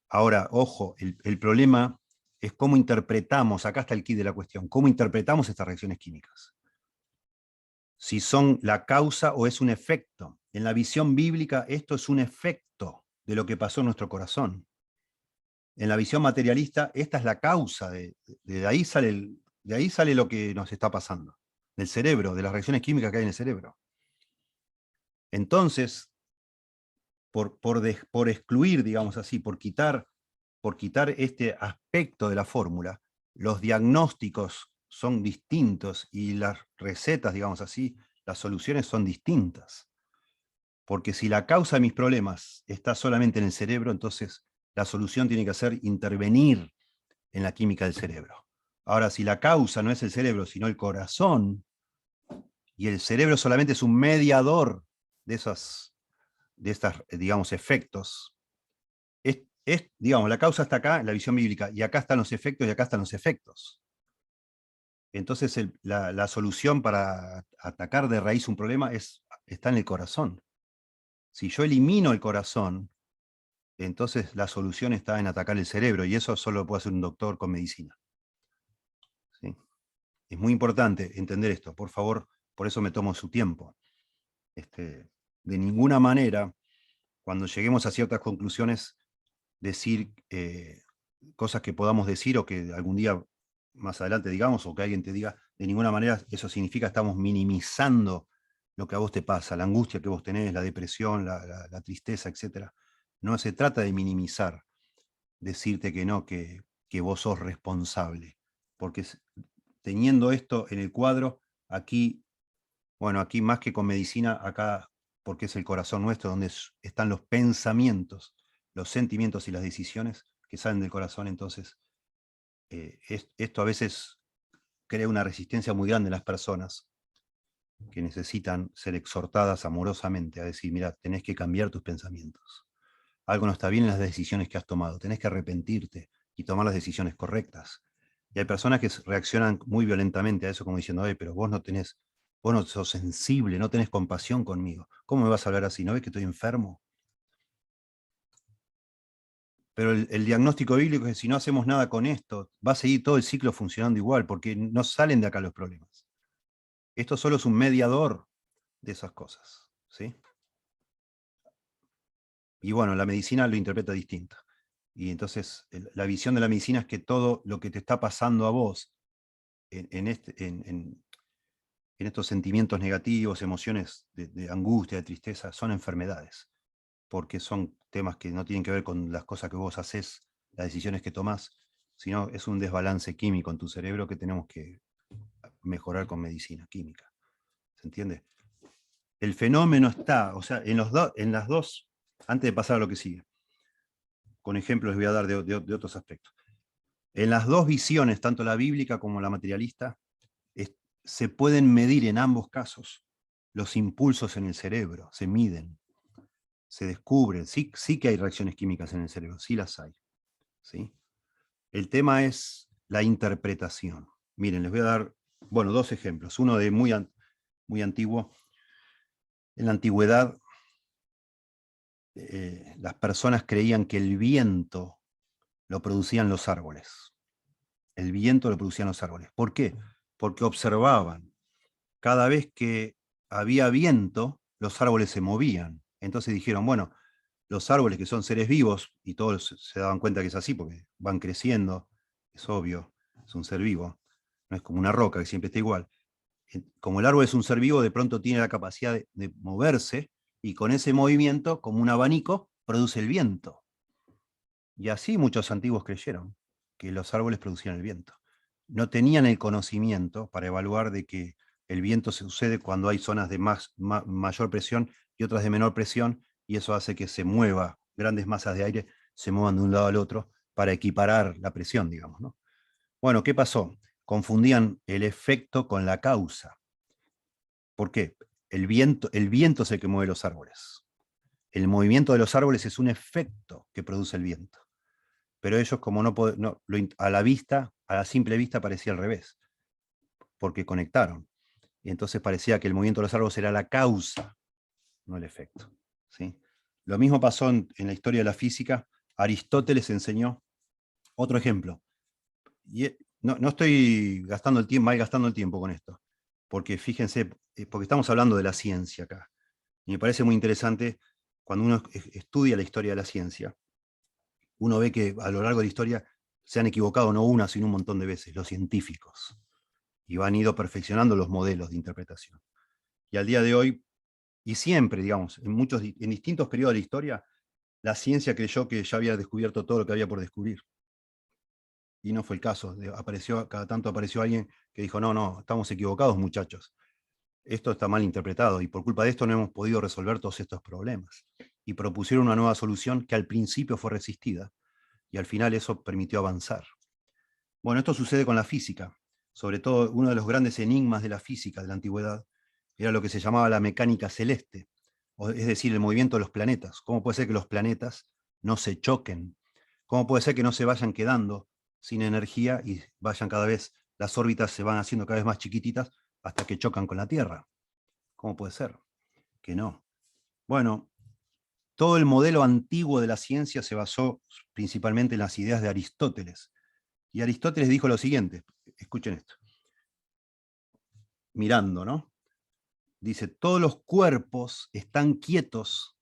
Ahora, ojo, el problema es cómo interpretamos, acá está el quid de la cuestión, cómo interpretamos estas reacciones químicas. Si son la causa o es un efecto. En la visión bíblica, esto es un efecto de lo que pasó en nuestro corazón. En la visión materialista, esta es la causa, de ahí sale lo que nos está pasando, del cerebro, de las reacciones químicas que hay en el cerebro. Entonces, por excluir, digamos así, por quitar este aspecto de la fórmula, los diagnósticos son distintos y las recetas, digamos así, las soluciones son distintas. Porque si la causa de mis problemas está solamente en el cerebro, entonces la solución tiene que ser intervenir en la química del cerebro. Ahora, si la causa no es el cerebro, sino el corazón, y el cerebro solamente es un mediador de estos, digamos, efectos, digamos, la causa está acá en la visión bíblica, y acá están los efectos, y acá están los efectos. Entonces la solución para atacar de raíz un problema está en el corazón. Si yo elimino el corazón, entonces la solución está en atacar el cerebro, y eso solo lo puede hacer un doctor con medicina. ¿Sí? Es muy importante entender esto, por favor, por eso me tomo su tiempo. De ninguna manera, cuando lleguemos a ciertas conclusiones, decir cosas que podamos decir o que algún día más adelante digamos, o que alguien te diga, de ninguna manera eso significa que estamos minimizando lo que a vos te pasa, la angustia que vos tenés, la depresión, la tristeza, etc. No se trata de minimizar, decirte que no, que vos sos responsable, porque teniendo esto en el cuadro, aquí, bueno, aquí más que con medicina, acá, porque es el corazón nuestro, donde están los pensamientos, los sentimientos y las decisiones que salen del corazón, entonces esto a veces crea una resistencia muy grande en las personas que necesitan ser exhortadas amorosamente a decir, mira, tenés que cambiar tus pensamientos. Algo no está bien en las decisiones que has tomado, tenés que arrepentirte y tomar las decisiones correctas. Y hay personas que reaccionan muy violentamente a eso, como diciendo, pero vos no sos sensible, no tenés compasión conmigo. ¿Cómo me vas a hablar así? ¿No ves que estoy enfermo? Pero el diagnóstico bíblico es que si no hacemos nada con esto, va a seguir todo el ciclo funcionando igual, porque no salen de acá los problemas. Esto solo es un mediador de esas cosas, ¿sí? Y bueno, la medicina lo interpreta distinto. Y entonces la visión de la medicina es que todo lo que te está pasando a vos en estos sentimientos negativos, emociones de angustia, de tristeza, son enfermedades, porque son temas que no tienen que ver con las cosas que vos haces, las decisiones que tomás, sino es un desbalance químico en tu cerebro que tenemos que mejorar con medicina química. ¿Se entiende? El fenómeno está, o sea, en las dos, antes de pasar a lo que sigue, con ejemplos les voy a dar de otros aspectos. En las dos visiones, tanto la bíblica como la materialista, se pueden medir en ambos casos los impulsos en el cerebro, se miden, se descubren, sí que hay reacciones químicas en el cerebro, sí las hay. ¿Sí? El tema es la interpretación. Miren, les voy a dar, bueno, dos ejemplos. Uno de muy antiguo. En la antigüedad, las personas creían que el viento lo producían los árboles. El viento lo producían los árboles. ¿Por qué? Porque observaban. Cada vez que había viento, los árboles se movían. Entonces dijeron, bueno, los árboles que son seres vivos, y todos se daban cuenta que es así, porque van creciendo, es obvio, es un ser vivo, no es como una roca que siempre está igual. Como el árbol es un ser vivo, de pronto tiene la capacidad de moverse, y con ese movimiento, como un abanico, produce el viento. Y así muchos antiguos creyeron que los árboles producían el viento. No tenían el conocimiento para evaluar de que el viento se sucede cuando hay zonas de mayor presión y otras de menor presión, y eso hace que se mueva, grandes masas de aire se muevan de un lado al otro para equiparar la presión, digamos, ¿no? Bueno, ¿qué pasó? confundían el efecto con la causa. ¿Por qué? El viento es el que mueve los árboles. El movimiento de los árboles es un efecto que produce el viento. Pero ellos, como a la simple vista parecía al revés, porque conectaron. Y entonces parecía que el movimiento de los árboles era la causa, no el efecto. ¿Sí? Lo mismo pasó en la historia de la física. Aristóteles enseñó otro ejemplo. Y no estoy mal gastando el tiempo con esto, porque fíjense, porque estamos hablando de la ciencia acá. Y me parece muy interesante cuando uno estudia la historia de la ciencia, uno ve que a lo largo de la historia se han equivocado no una, sino un montón de veces los científicos, y han ido perfeccionando los modelos de interpretación. Y al día de hoy, y siempre, digamos, en distintos periodos de la historia, la ciencia creyó que ya había descubierto todo lo que había por descubrir. Y no fue el caso. Cada tanto apareció alguien que dijo, no, estamos equivocados, muchachos. Esto está mal interpretado y por culpa de esto no hemos podido resolver todos estos problemas. Y propusieron una nueva solución que al principio fue resistida y al final eso permitió avanzar. Bueno, esto sucede con la física. Sobre todo, uno de los grandes enigmas de la física de la antigüedad era lo que se llamaba la mecánica celeste, es decir, el movimiento de los planetas. ¿Cómo puede ser que los planetas no se choquen? ¿Cómo puede ser que no se vayan quedando sin energía y las órbitas se van haciendo cada vez más chiquititas hasta que chocan con la Tierra? ¿Cómo puede ser? Que no. Bueno, todo el modelo antiguo de la ciencia se basó principalmente en las ideas de Aristóteles. Y Aristóteles dijo lo siguiente, escuchen esto, mirando, ¿no? Dice, todos los cuerpos están quietos,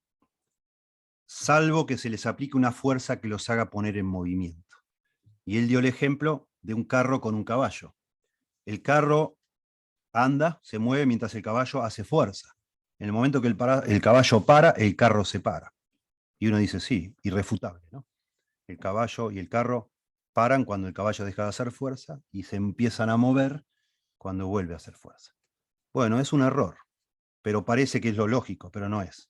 salvo que se les aplique una fuerza que los haga poner en movimiento. Y él dio el ejemplo de un carro con un caballo. El carro anda, se mueve mientras el caballo hace fuerza. En el momento que el caballo para, el carro se para. Y uno dice, sí, irrefutable, ¿no? El caballo y el carro paran cuando el caballo deja de hacer fuerza y se empiezan a mover cuando vuelve a hacer fuerza. Bueno, es un error, pero parece que es lo lógico, pero no es.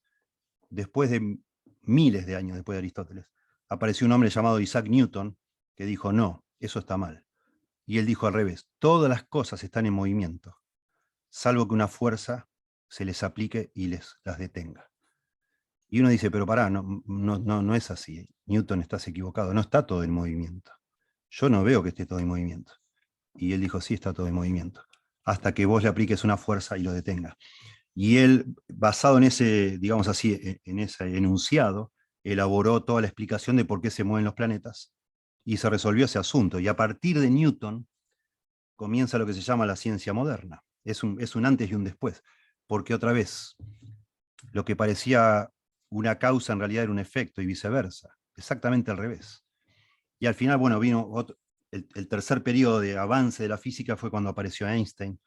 Después de miles de años después de Aristóteles, apareció un hombre llamado Isaac Newton que dijo, no, eso está mal. Y él dijo al revés, todas las cosas están en movimiento, salvo que una fuerza se les aplique y las detenga. Y uno dice, pero pará, no es así. Newton, estás equivocado, no está todo en movimiento. Yo no veo que esté todo en movimiento. Y él dijo, sí, está todo en movimiento. Hasta que vos le apliques una fuerza y lo detenga. Y él, basado en ese, digamos así, en ese enunciado, elaboró toda la explicación de por qué se mueven los planetas y se resolvió ese asunto. Y a partir de Newton comienza lo que se llama la ciencia moderna. Es un antes y un después. Porque otra vez, lo que parecía una causa en realidad era un efecto y viceversa. Exactamente al revés. Y al final, bueno, vino el tercer periodo de avance de la física fue cuando apareció Einstein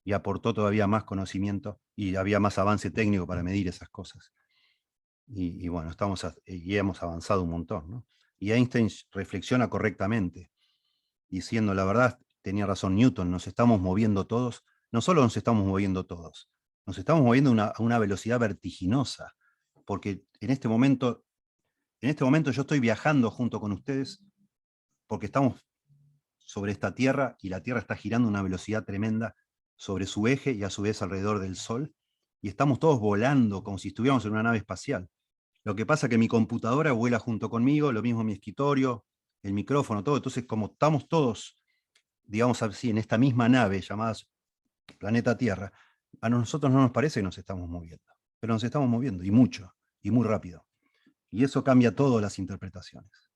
y aportó todavía más conocimiento y había más avance técnico para medir esas cosas. Y bueno, y hemos avanzado un montón, ¿no? Y Einstein reflexiona correctamente, diciendo la verdad, tenía razón Newton, nos estamos moviendo todos, no solo nos estamos moviendo todos, nos estamos moviendo a una velocidad vertiginosa, porque en este momento yo estoy viajando junto con ustedes porque estamos sobre esta Tierra y la Tierra está girando a una velocidad tremenda sobre su eje y a su vez alrededor del Sol, y estamos todos volando como si estuviéramos en una nave espacial. Lo que pasa es que mi computadora vuela junto conmigo, lo mismo mi escritorio, el micrófono, todo. Entonces, como estamos todos, digamos así, en esta misma nave llamada planeta Tierra, a nosotros no nos parece que nos estamos moviendo, pero nos estamos moviendo, y mucho, y muy rápido. Y eso cambia todas las interpretaciones.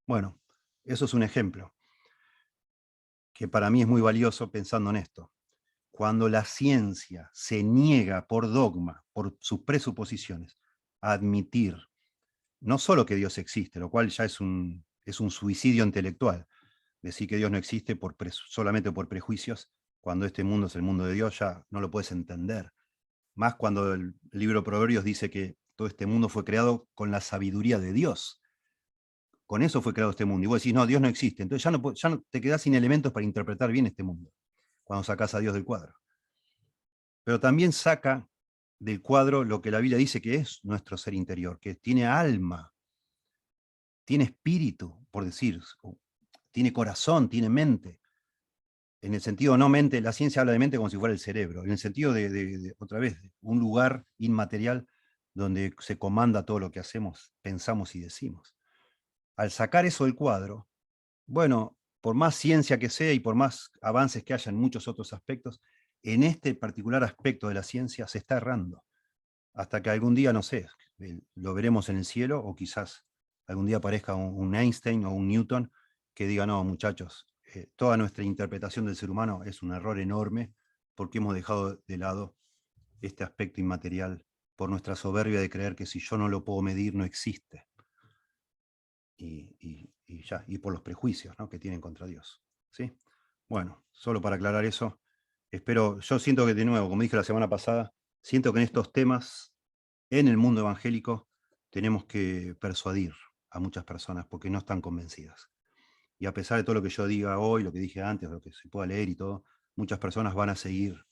Bueno, eso es un ejemplo que para mí es muy valioso pensando en esto. Cuando la ciencia se niega por dogma, por sus presuposiciones, a admitir no solo que Dios existe, lo cual ya es un suicidio intelectual, decir que Dios no existe solamente por prejuicios, cuando este mundo es el mundo de Dios, ya no lo puedes entender. Más cuando el libro de Proverbios dice que todo este mundo fue creado con la sabiduría de Dios. Con eso fue creado este mundo. Y vos decís, no, Dios no existe. Entonces ya no te quedás sin elementos para interpretar bien este mundo, cuando sacás a Dios del cuadro. Pero también saca del cuadro lo que la Biblia dice que es nuestro ser interior, que tiene alma, tiene espíritu, por decir, tiene corazón, tiene mente. en el sentido no mente, la ciencia habla de mente como si fuera el cerebro, en el sentido otra vez, un lugar inmaterial donde se comanda todo lo que hacemos, pensamos y decimos. Al sacar eso del cuadro, bueno, por más ciencia que sea y por más avances que haya en muchos otros aspectos, en este particular aspecto de la ciencia se está errando. Hasta que algún día, no sé, lo veremos en el cielo o quizás algún día aparezca un Einstein o un Newton que diga, no, muchachos, toda nuestra interpretación del ser humano es un error enorme porque hemos dejado de lado este aspecto inmaterial por nuestra soberbia de creer que si yo no lo puedo medir, no existe. Y por los prejuicios, ¿no?, que tienen contra Dios. ¿Sí? Bueno, solo para aclarar eso, yo siento que de nuevo, como dije la semana pasada, siento que en estos temas, en el mundo evangélico, tenemos que persuadir a muchas personas porque no están convencidas. Y a pesar de todo lo que yo diga hoy, lo que dije antes, lo que se pueda leer y todo, muchas personas van a seguir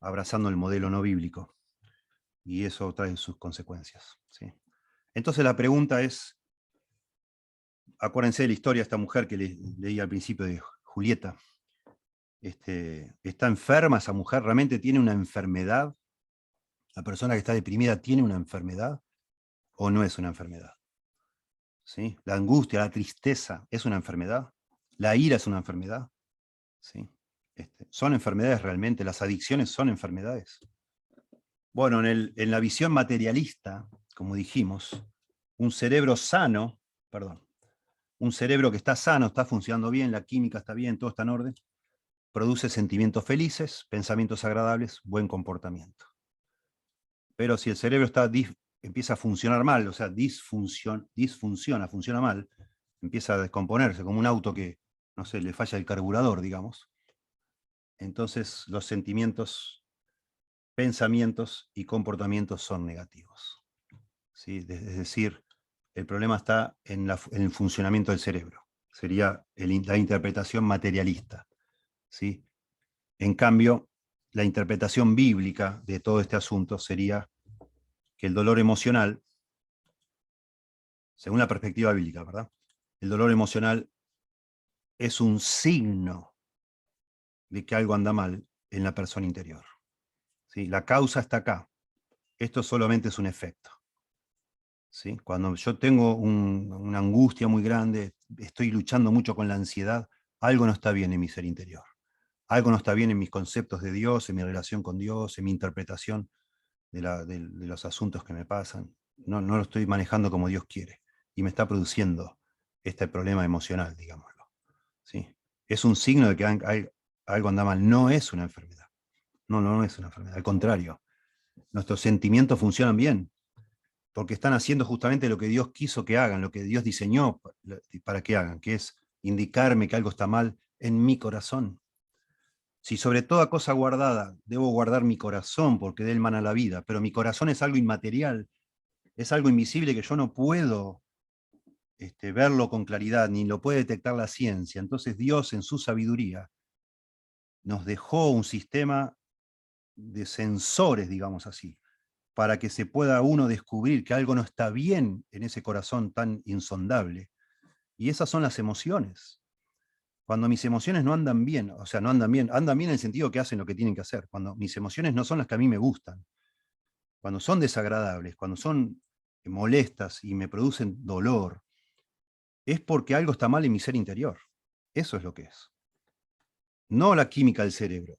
abrazando el modelo no bíblico. Y eso trae sus consecuencias. ¿Sí? Entonces la pregunta es, acuérdense de la historia de esta mujer que leí al principio de Julieta. ¿Está enferma esa mujer? ¿Realmente tiene una enfermedad? ¿La persona que está deprimida tiene una enfermedad o no es una enfermedad? ¿Sí? ¿La angustia, la tristeza es una enfermedad? ¿La ira es una enfermedad? ¿Sí? ¿Son enfermedades realmente? ¿Las adicciones son enfermedades? Bueno, en la visión materialista, como dijimos, un cerebro sano, un cerebro que está sano, está funcionando bien, la química está bien, todo está en orden, produce sentimientos felices, pensamientos agradables, buen comportamiento. Pero si el cerebro empieza a funcionar mal, o sea, funciona mal, empieza a descomponerse, como un auto que, no sé, le falla el carburador, digamos, entonces los sentimientos, pensamientos y comportamientos son negativos. ¿Sí? Es decir, el problema está en el funcionamiento del cerebro. Sería la interpretación materialista. ¿Sí? En cambio, la interpretación bíblica de todo este asunto sería que el dolor emocional, según la perspectiva bíblica, ¿verdad? El dolor emocional es un signo de que algo anda mal en la persona interior. ¿Sí? La causa está acá. Esto solamente es un efecto. ¿Sí? Cuando yo tengo una angustia muy grande, estoy luchando mucho con la ansiedad, algo no está bien en mi ser interior. Algo no está bien en mis conceptos de Dios, en mi relación con Dios, en mi interpretación de los asuntos que me pasan. No lo estoy manejando como Dios quiere. Y me está produciendo este problema emocional, digámoslo. ¿Sí? Es un signo de que algo anda mal. No es una enfermedad. No es una enfermedad. Al contrario, nuestros sentimientos funcionan bien, porque están haciendo justamente lo que Dios quiso que hagan, lo que Dios diseñó para que hagan, que es indicarme que algo está mal en mi corazón. Si sobre toda cosa guardada debo guardar mi corazón, porque de él mana la vida, pero mi corazón es algo inmaterial, es algo invisible que yo no puedo verlo con claridad, ni lo puede detectar la ciencia. Entonces Dios, en su sabiduría, nos dejó un sistema de sensores, digamos así, para que se pueda uno descubrir que algo no está bien en ese corazón tan insondable. Y esas son las emociones. Cuando mis emociones no andan bien, o sea, no andan bien en el sentido que hacen lo que tienen que hacer. Cuando mis emociones no son las que a mí me gustan, cuando son desagradables, cuando son molestas y me producen dolor, es porque algo está mal en mi ser interior. Eso es lo que es. No la química del cerebro.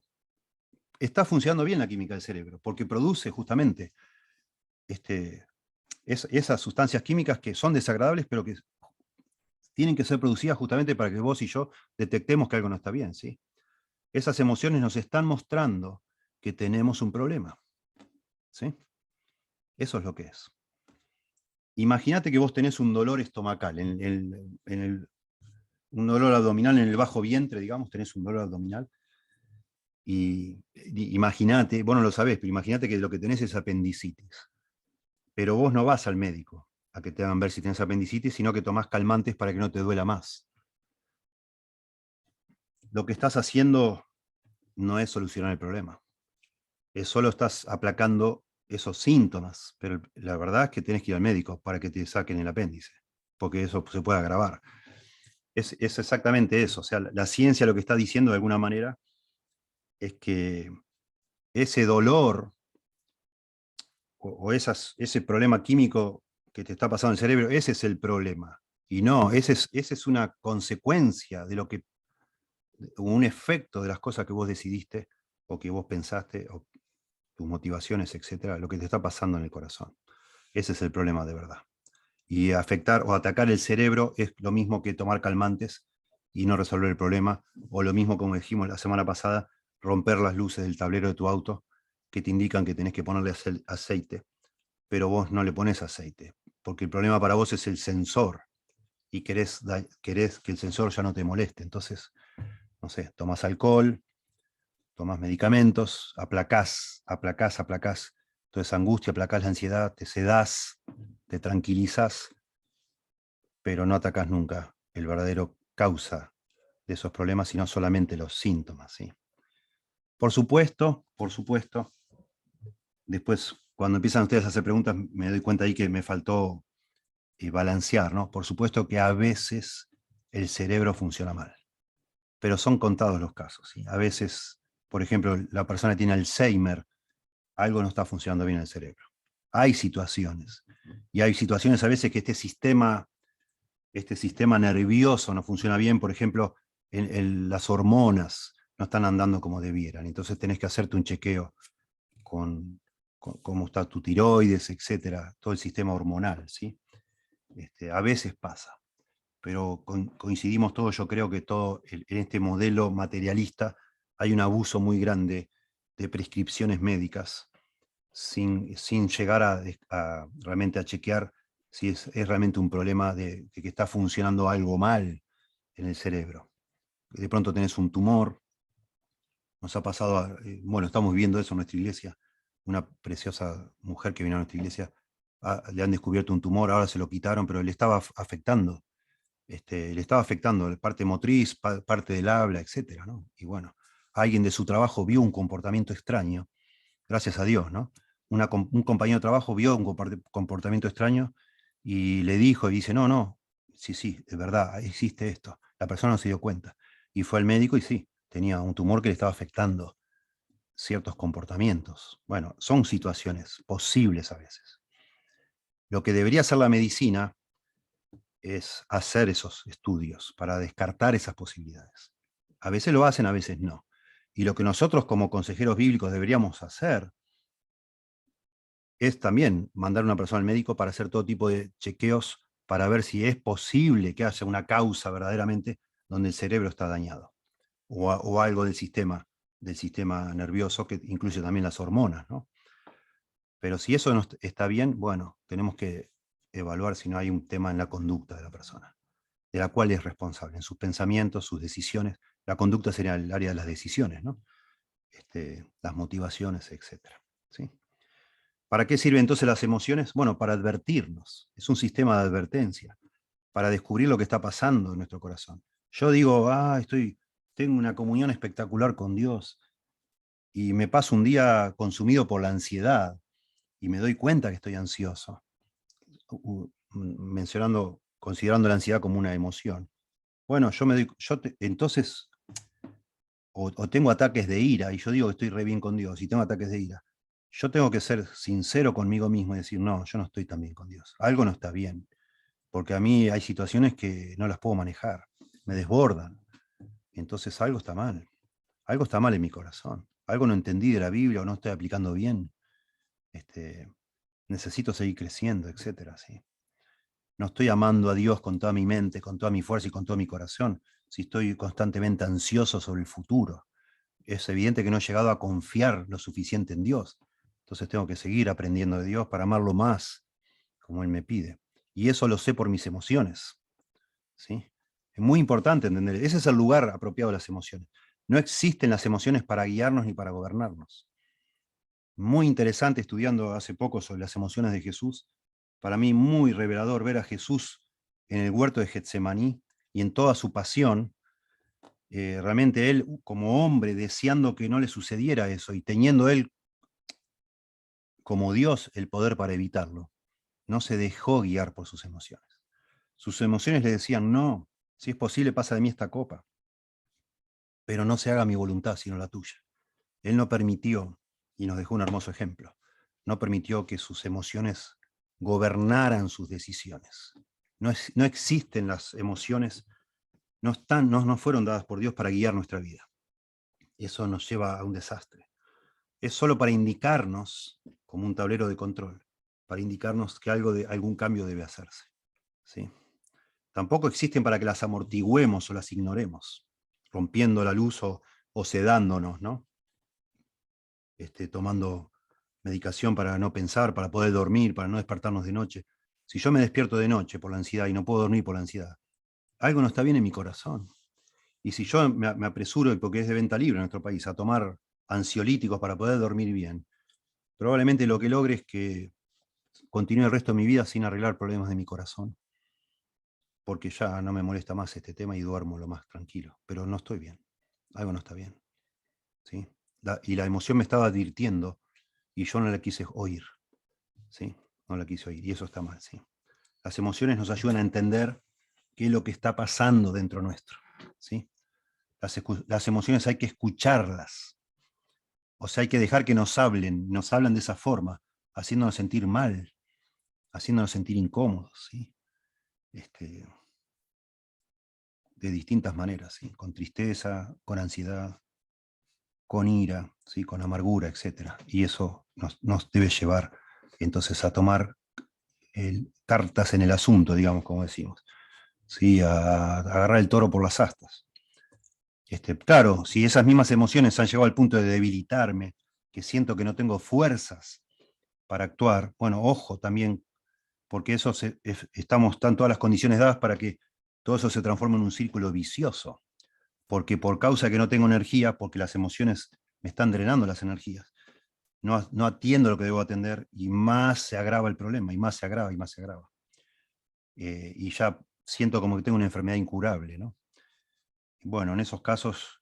Está funcionando bien la química del cerebro, porque produce justamente esas sustancias químicas que son desagradables, pero que tienen que ser producidas justamente para que vos y yo detectemos que algo no está bien, ¿sí? Esas emociones nos están mostrando que tenemos un problema, ¿sí? Eso es lo que es. Imagínate que vos tenés un dolor estomacal, un dolor abdominal en el bajo vientre, digamos, tenés un dolor abdominal, y imagínate, vos no lo sabés, pero imagínate que lo que tenés es apendicitis. Pero vos no vas al médico a que te hagan ver si tenés apendicitis, sino que tomás calmantes para que no te duela más. Lo que estás haciendo no es solucionar el problema. Solo estás aplacando esos síntomas, pero la verdad es que tenés que ir al médico para que te saquen el apéndice, porque eso se puede agravar. Es exactamente eso. O sea, la ciencia lo que está diciendo de alguna manera es que ese dolor o ese problema químico que te está pasando en el cerebro, ese es el problema. Y no, ese es una consecuencia de lo que, un efecto de las cosas que vos decidiste o que vos pensaste, o tus motivaciones, etcétera, lo que te está pasando en el corazón. Ese es el problema de verdad. Y afectar o atacar el cerebro es lo mismo que tomar calmantes y no resolver el problema, o lo mismo, como dijimos la semana pasada, romper las luces del tablero de tu auto que te indican que tenés que ponerle aceite, pero vos no le pones aceite, porque el problema para vos es el sensor y querés que el sensor ya no te moleste. Entonces, no sé, tomás alcohol, tomás medicamentos, aplacás toda esa angustia, aplacás la ansiedad, te sedás, te tranquilizás, pero no atacás nunca el verdadero causa de esos problemas, sino solamente los síntomas, ¿sí? Por supuesto, después cuando empiezan ustedes a hacer preguntas me doy cuenta ahí que me faltó balancear, ¿no? Por supuesto que a veces el cerebro funciona mal, pero son contados los casos, ¿sí? A veces, por ejemplo, la persona tiene Alzheimer, algo no está funcionando bien en el cerebro. Hay situaciones, y hay situaciones a veces que este sistema nervioso no funciona bien, por ejemplo, las hormonas no están andando como debieran, entonces tenés que hacerte un chequeo con cómo está tu tiroides, etcétera, todo el sistema hormonal, ¿sí? A veces pasa, pero coincidimos todos, yo creo que todo en este modelo materialista hay un abuso muy grande de prescripciones médicas sin llegar realmente a chequear si es realmente un problema de que está funcionando algo mal en el cerebro. De pronto tenés un tumor, nos ha pasado, bueno, estamos viendo eso en nuestra iglesia, una preciosa mujer que vino a nuestra iglesia, le han descubierto un tumor, ahora se lo quitaron, pero le estaba afectando, la parte motriz, parte del habla, etcétera, ¿no? Y bueno, alguien de su trabajo vio un comportamiento extraño, gracias a Dios, ¿no? Un compañero de trabajo vio un comportamiento extraño y le dijo, y dice, no, no, sí, de verdad, existe esto. La persona no se dio cuenta. Y fue al médico y sí, tenía un tumor que le estaba afectando ciertos comportamientos. Bueno, son situaciones posibles a veces. Lo que debería hacer la medicina es hacer esos estudios para descartar esas posibilidades. A veces lo hacen, a veces no. Y lo que nosotros como consejeros bíblicos deberíamos hacer es también mandar a una persona al médico para hacer todo tipo de chequeos para ver si es posible que haya una causa verdaderamente donde el cerebro está dañado o algo del sistema nervioso que incluye también las hormonas, ¿no? Pero si eso no está bien, bueno, tenemos que evaluar si no hay un tema en la conducta de la persona, de la cual es responsable, en sus pensamientos, sus decisiones. La conducta sería el área de las decisiones, ¿no? Las motivaciones, etcétera, ¿sí? ¿Para qué sirven entonces las emociones? Bueno, para advertirnos. Es un sistema de advertencia, para descubrir lo que está pasando en nuestro corazón. Yo digo, tengo una comunión espectacular con Dios y me paso un día consumido por la ansiedad y me doy cuenta que estoy ansioso, considerando la ansiedad como una emoción. Bueno, entonces, o tengo ataques de ira, y yo digo que estoy re bien con Dios, y tengo ataques de ira. Yo tengo que ser sincero conmigo mismo y decir, no, yo no estoy tan bien con Dios. Algo no está bien, porque a mí hay situaciones que no las puedo manejar, me desbordan. Entonces algo está mal en mi corazón. Algo no entendí de la Biblia o no estoy aplicando bien. Necesito seguir creciendo, etcétera, ¿sí? No estoy amando a Dios con toda mi mente, con toda mi fuerza y con todo mi corazón, si estoy constantemente ansioso sobre el futuro. Es evidente que no he llegado a confiar lo suficiente en Dios. Entonces tengo que seguir aprendiendo de Dios para amarlo más, como Él me pide. Y eso lo sé por mis emociones, ¿sí? Es muy importante entender, ese es el lugar apropiado de las emociones. No existen las emociones para guiarnos ni para gobernarnos. Muy interesante estudiando hace poco sobre las emociones de Jesús. Para mí muy revelador ver a Jesús en el huerto de Getsemaní y en toda su pasión, realmente él como hombre deseando que no le sucediera eso y teniendo él como Dios el poder para evitarlo. No se dejó guiar por sus emociones. Sus emociones le decían, no, Si es posible, pasa de mí esta copa, pero no se haga mi voluntad, sino la tuya. Él no permitió, y nos dejó un hermoso ejemplo, no permitió que sus emociones gobernaran sus decisiones. No existen las emociones, no fueron dadas por Dios para guiar nuestra vida. Eso nos lleva a un desastre. Es solo para indicarnos, como un tablero de control, para indicarnos que algún cambio debe hacerse. ¿Sí? Tampoco existen para que las amortigüemos o las ignoremos, rompiendo la luz o sedándonos, ¿no? Tomando medicación para no pensar, para poder dormir, para no despertarnos de noche. Si yo me despierto de noche por la ansiedad y no puedo dormir por la ansiedad, algo no está bien en mi corazón. Y si yo me apresuro, porque es de venta libre en nuestro país, a tomar ansiolíticos para poder dormir bien, probablemente lo que logre es que continúe el resto de mi vida sin arreglar problemas de mi corazón, porque ya no me molesta más este tema y duermo lo más tranquilo, pero no estoy bien, algo no está bien. ¿Sí? Y la emoción me estaba advirtiendo y yo no la quise oír. ¿Sí? No la quise oír y eso está mal. ¿Sí? Las emociones nos ayudan a entender qué es lo que está pasando dentro nuestro. ¿Sí? Las emociones hay que escucharlas. O sea, hay que dejar que nos hablen de esa forma, haciéndonos sentir mal, haciéndonos sentir incómodos, ¿sí? De distintas maneras, ¿sí? Con tristeza, con ansiedad, con ira, ¿sí? Con amargura, etc. Y eso nos debe llevar entonces a tomar cartas en el asunto, digamos, como decimos, ¿sí? A agarrar el toro por las astas. Claro, si esas mismas emociones han llegado al punto de debilitarme, que siento que no tengo fuerzas para actuar, bueno, ojo también, porque están todas las condiciones dadas para que todo eso se transforme en un círculo vicioso, porque por causa de que no tengo energía, porque las emociones me están drenando las energías, no atiendo lo que debo atender y más se agrava el problema, y más se agrava, y más se agrava. Y ya siento como que tengo una enfermedad incurable, ¿no? Bueno, en esos casos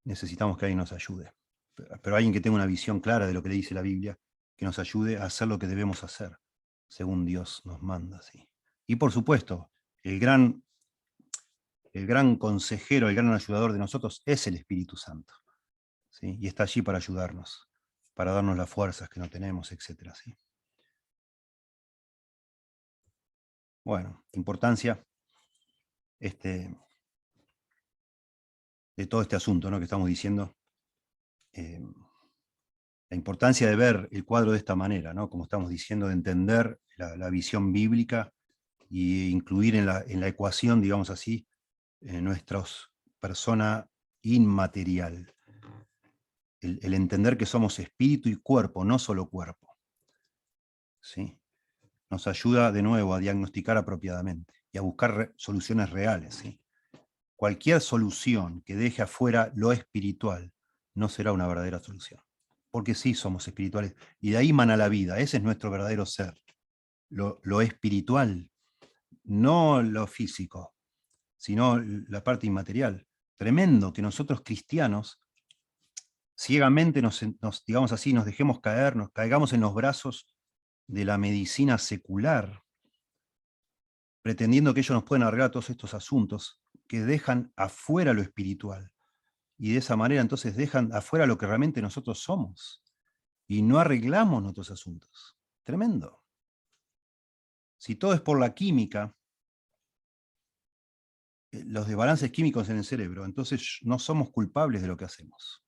necesitamos que alguien nos ayude, pero alguien que tenga una visión clara de lo que le dice la Biblia, que nos ayude a hacer lo que debemos hacer, según Dios nos manda. ¿Sí? Y por supuesto, el gran consejero, el gran ayudador de nosotros es el Espíritu Santo. ¿Sí? Y está allí para ayudarnos, para darnos las fuerzas que no tenemos, etc. ¿Sí? Bueno, importancia de todo este asunto, ¿no? Que estamos diciendo. La importancia de ver el cuadro de esta manera, ¿no? Como estamos diciendo, de entender la visión bíblica e incluir en la ecuación, digamos así, nuestra persona inmaterial. El entender que somos espíritu y cuerpo, no solo cuerpo. ¿Sí? Nos ayuda de nuevo a diagnosticar apropiadamente y a buscar soluciones reales. ¿Sí? Cualquier solución que deje afuera lo espiritual no será una verdadera solución. Porque sí somos espirituales. Y de ahí mana la vida. Ese es nuestro verdadero ser. Lo espiritual, no lo físico, sino la parte inmaterial. Tremendo que nosotros cristianos ciegamente digamos así, nos dejemos caer, nos caigamos en los brazos de la medicina secular, pretendiendo que ellos nos pueden arreglar todos estos asuntos, que dejan afuera lo espiritual. Y de esa manera entonces dejan afuera lo que realmente nosotros somos. Y no arreglamos nuestros asuntos. Tremendo. Si todo es por la química, los desbalances químicos en el cerebro, entonces no somos culpables de lo que hacemos.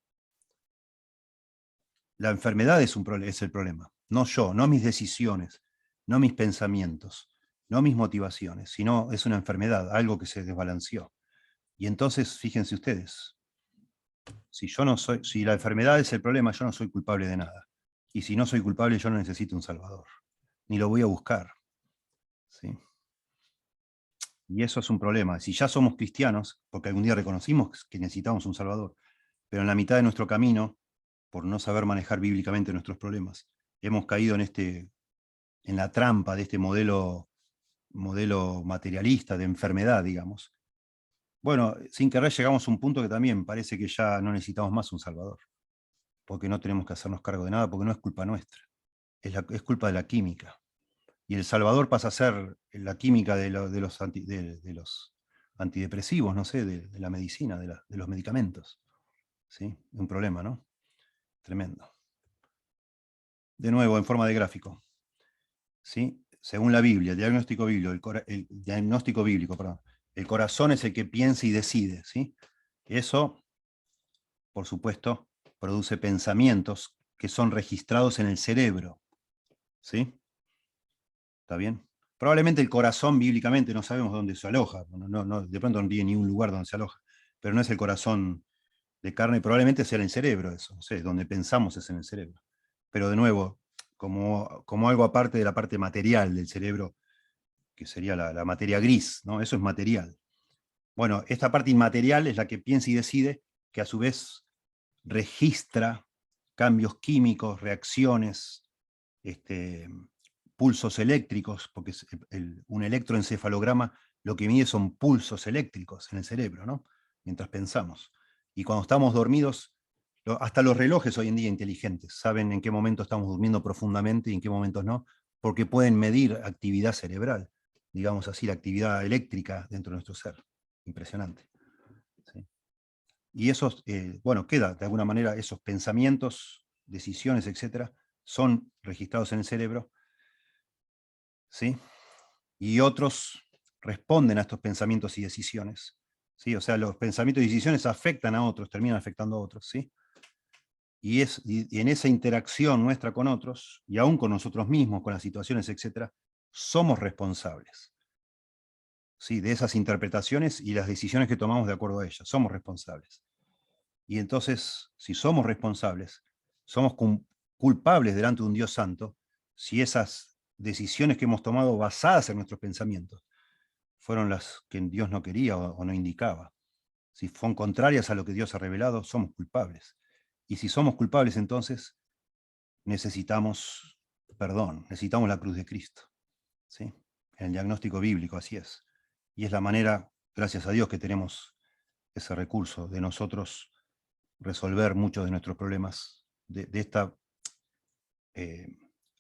La enfermedad es el problema, no yo, no mis decisiones, no mis pensamientos, no mis motivaciones, sino es una enfermedad, algo que se desbalanceó. Y entonces, fíjense ustedes, si la enfermedad es el problema, yo no soy culpable de nada. Y si no soy culpable, yo no necesito un salvador, ni lo voy a buscar. ¿Sí? Y eso es un problema. Si ya somos cristianos, porque algún día reconocimos que necesitamos un salvador, pero en la mitad de nuestro camino, por no saber manejar bíblicamente nuestros problemas, hemos caído en la trampa de este modelo materialista de enfermedad, digamos. Bueno, sin querer llegamos a un punto que también parece que ya no necesitamos más un salvador, porque no tenemos que hacernos cargo de nada, porque no es culpa nuestra, es culpa de la química. Y el salvador pasa a ser la química de los antidepresivos, no sé, de la medicina, de los medicamentos. ¿Sí? Un problema, ¿no? Tremendo. De nuevo, en forma de gráfico. ¿Sí? Según la Biblia, el diagnóstico bíblico, perdón, el corazón es el que piensa y decide. ¿Sí? Eso, por supuesto, produce pensamientos que son registrados en el cerebro. ¿Sí? ¿Está bien? Probablemente el corazón, bíblicamente, no sabemos dónde se aloja. De pronto no tiene ni un lugar donde se aloja. Pero no es el corazón de carne, probablemente sea en el cerebro eso. No sé, donde pensamos es en el cerebro. Pero de nuevo, como algo aparte de la parte material del cerebro, que sería la materia gris, ¿no? Eso es material. Bueno, esta parte inmaterial es la que piensa y decide, que a su vez registra cambios químicos, reacciones, pulsos eléctricos, porque un electroencefalograma lo que mide son pulsos eléctricos en el cerebro, ¿no? Mientras pensamos. Y cuando estamos dormidos, hasta los relojes hoy en día inteligentes saben en qué momento estamos durmiendo profundamente y en qué momentos no, porque pueden medir actividad cerebral, digamos así, la actividad eléctrica dentro de nuestro ser. Impresionante. ¿Sí? Y esos, bueno, queda de alguna manera esos pensamientos, decisiones, etcétera, son registrados en el cerebro, ¿sí? Y otros responden a estos pensamientos y decisiones, ¿sí? O sea, los pensamientos y decisiones afectan a otros, terminan afectando a otros, ¿sí? Y en esa interacción nuestra con otros, y aún con nosotros mismos, con las situaciones, etcétera, somos responsables, ¿sí? De esas interpretaciones y las decisiones que tomamos de acuerdo a ellas, somos responsables. Y entonces, si somos responsables, somos culpables delante de un Dios santo, si esas decisiones que hemos tomado basadas en nuestros pensamientos fueron las que Dios no quería o no indicaba. Si son contrarias a lo que Dios ha revelado, somos culpables. Y si somos culpables, entonces necesitamos perdón, necesitamos la cruz de Cristo. ¿Sí? En el diagnóstico bíblico así es. Y es la manera, gracias a Dios, que tenemos ese recurso de nosotros resolver muchos de nuestros problemas, de esta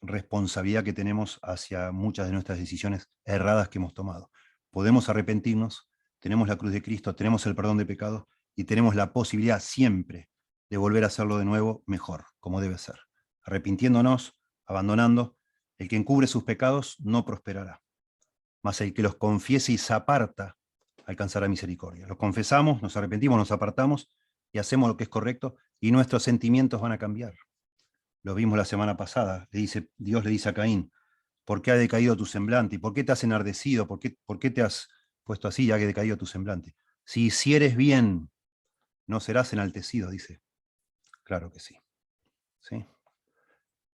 responsabilidad que tenemos hacia muchas de nuestras decisiones erradas que hemos tomado. Podemos arrepentirnos, tenemos la cruz de Cristo, tenemos el perdón de pecados y tenemos la posibilidad siempre de volver a hacerlo de nuevo mejor, como debe ser. Arrepintiéndonos, abandonando, el que encubre sus pecados no prosperará, mas el que los confiese y se aparta alcanzará misericordia. Los confesamos, nos arrepentimos, nos apartamos y hacemos lo que es correcto y nuestros sentimientos van a cambiar. Lo vimos la semana pasada. Dios le dice a Caín, ¿por qué ha decaído tu semblante? ¿Y por qué te has enardecido? ¿Por qué te has puesto así ya que ha decaído tu semblante? Si hicieres bien, no serás enaltecido, dice. Claro que sí. ¿Sí?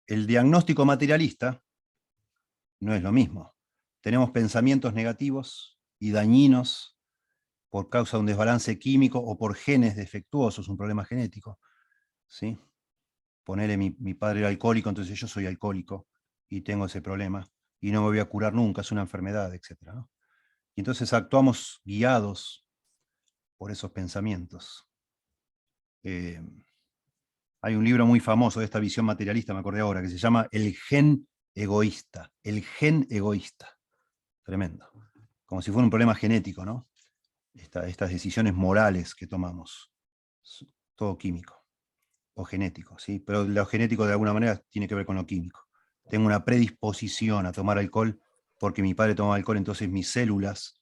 El diagnóstico materialista no es lo mismo. Tenemos pensamientos negativos y dañinos por causa de un desbalance químico o por genes defectuosos, un problema genético. ¿Sí? Ponele, mi padre era alcohólico, entonces yo soy alcohólico y tengo ese problema y no me voy a curar nunca, es una enfermedad, etc. ¿no? Y entonces actuamos guiados por esos pensamientos. Hay un libro muy famoso de esta visión materialista, me acordé ahora, que se llama El gen egoísta. El gen egoísta. Tremendo. Como si fuera un problema genético, ¿no? Estas decisiones morales que tomamos. Todo químico o genético, ¿sí? Pero lo genético de alguna manera tiene que ver con lo químico. Tengo una predisposición a tomar alcohol porque mi padre tomaba alcohol, entonces mis células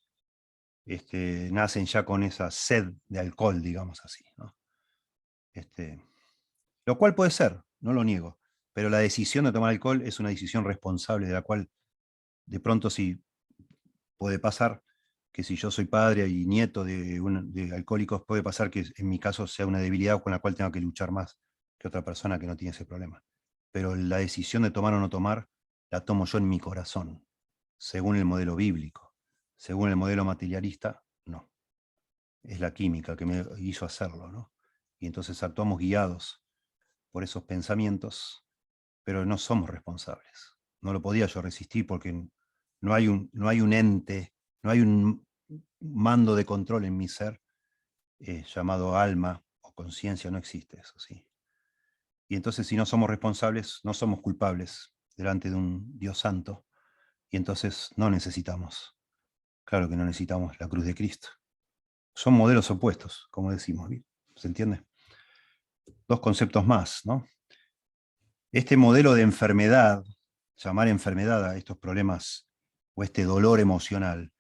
nacen ya con esa sed de alcohol, digamos así, ¿no? Lo cual puede ser, no lo niego, pero la decisión de tomar alcohol es una decisión responsable, de la cual de pronto sí puede pasar que si yo soy padre y nieto de alcohólicos, puede pasar que en mi caso sea una debilidad con la cual tengo que luchar más que otra persona que no tiene ese problema. Pero la decisión de tomar o no tomar la tomo yo en mi corazón, según el modelo bíblico. Según el modelo materialista, no. Es la química que me hizo hacerlo, ¿no? Y entonces actuamos guiados por esos pensamientos, pero no somos responsables. No lo podía yo resistir porque no hay un ente, no hay un mando de control en mi ser llamado alma o conciencia, no existe eso, ¿sí? Y entonces si no somos responsables, no somos culpables delante de un Dios santo, y entonces no necesitamos, claro que no necesitamos la cruz de Cristo. son modelos opuestos, como decimos, ¿se entiende? Dos conceptos más, ¿no? Este modelo de enfermedad, llamar enfermedad a estos problemas o este dolor emocional,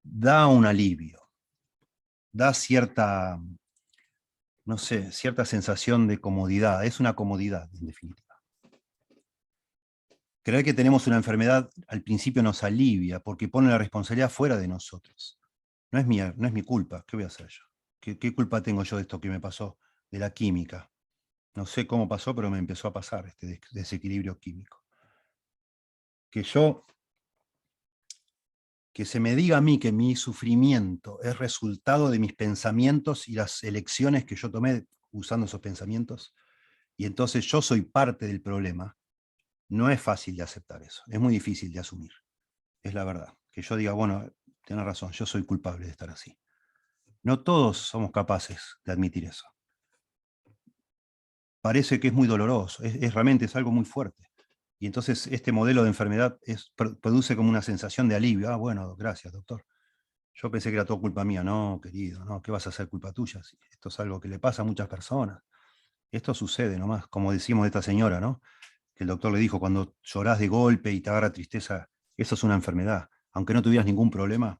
da un alivio, da cierta, no sé, cierta sensación de comodidad, es una comodidad, en definitiva. Creer que tenemos una enfermedad al principio nos alivia porque pone la responsabilidad fuera de nosotros. No es mi culpa, ¿qué voy a hacer yo? ¿Qué culpa tengo yo de esto que me pasó, de la química? No sé cómo pasó, pero me empezó a pasar este desequilibrio químico. Que se me diga a mí que mi sufrimiento es resultado de mis pensamientos y las elecciones que yo tomé usando esos pensamientos, y entonces yo soy parte del problema, no es fácil de aceptar eso, es muy difícil de asumir, es la verdad. Que yo diga, bueno, tienes razón, yo soy culpable de estar así. No todos somos capaces de admitir eso. Parece que es muy doloroso, realmente es algo muy fuerte. Y entonces este modelo de enfermedad produce como una sensación de alivio. Ah, bueno, gracias, doctor. Yo pensé que era todo culpa mía. No, querido, no, ¿qué vas a hacer culpa tuya? Esto es algo que le pasa a muchas personas. Esto sucede nomás, como decimos de esta señora, ¿no? Que el doctor le dijo, cuando llorás de golpe y te agarra tristeza, eso es una enfermedad. Aunque no tuvieras ningún problema,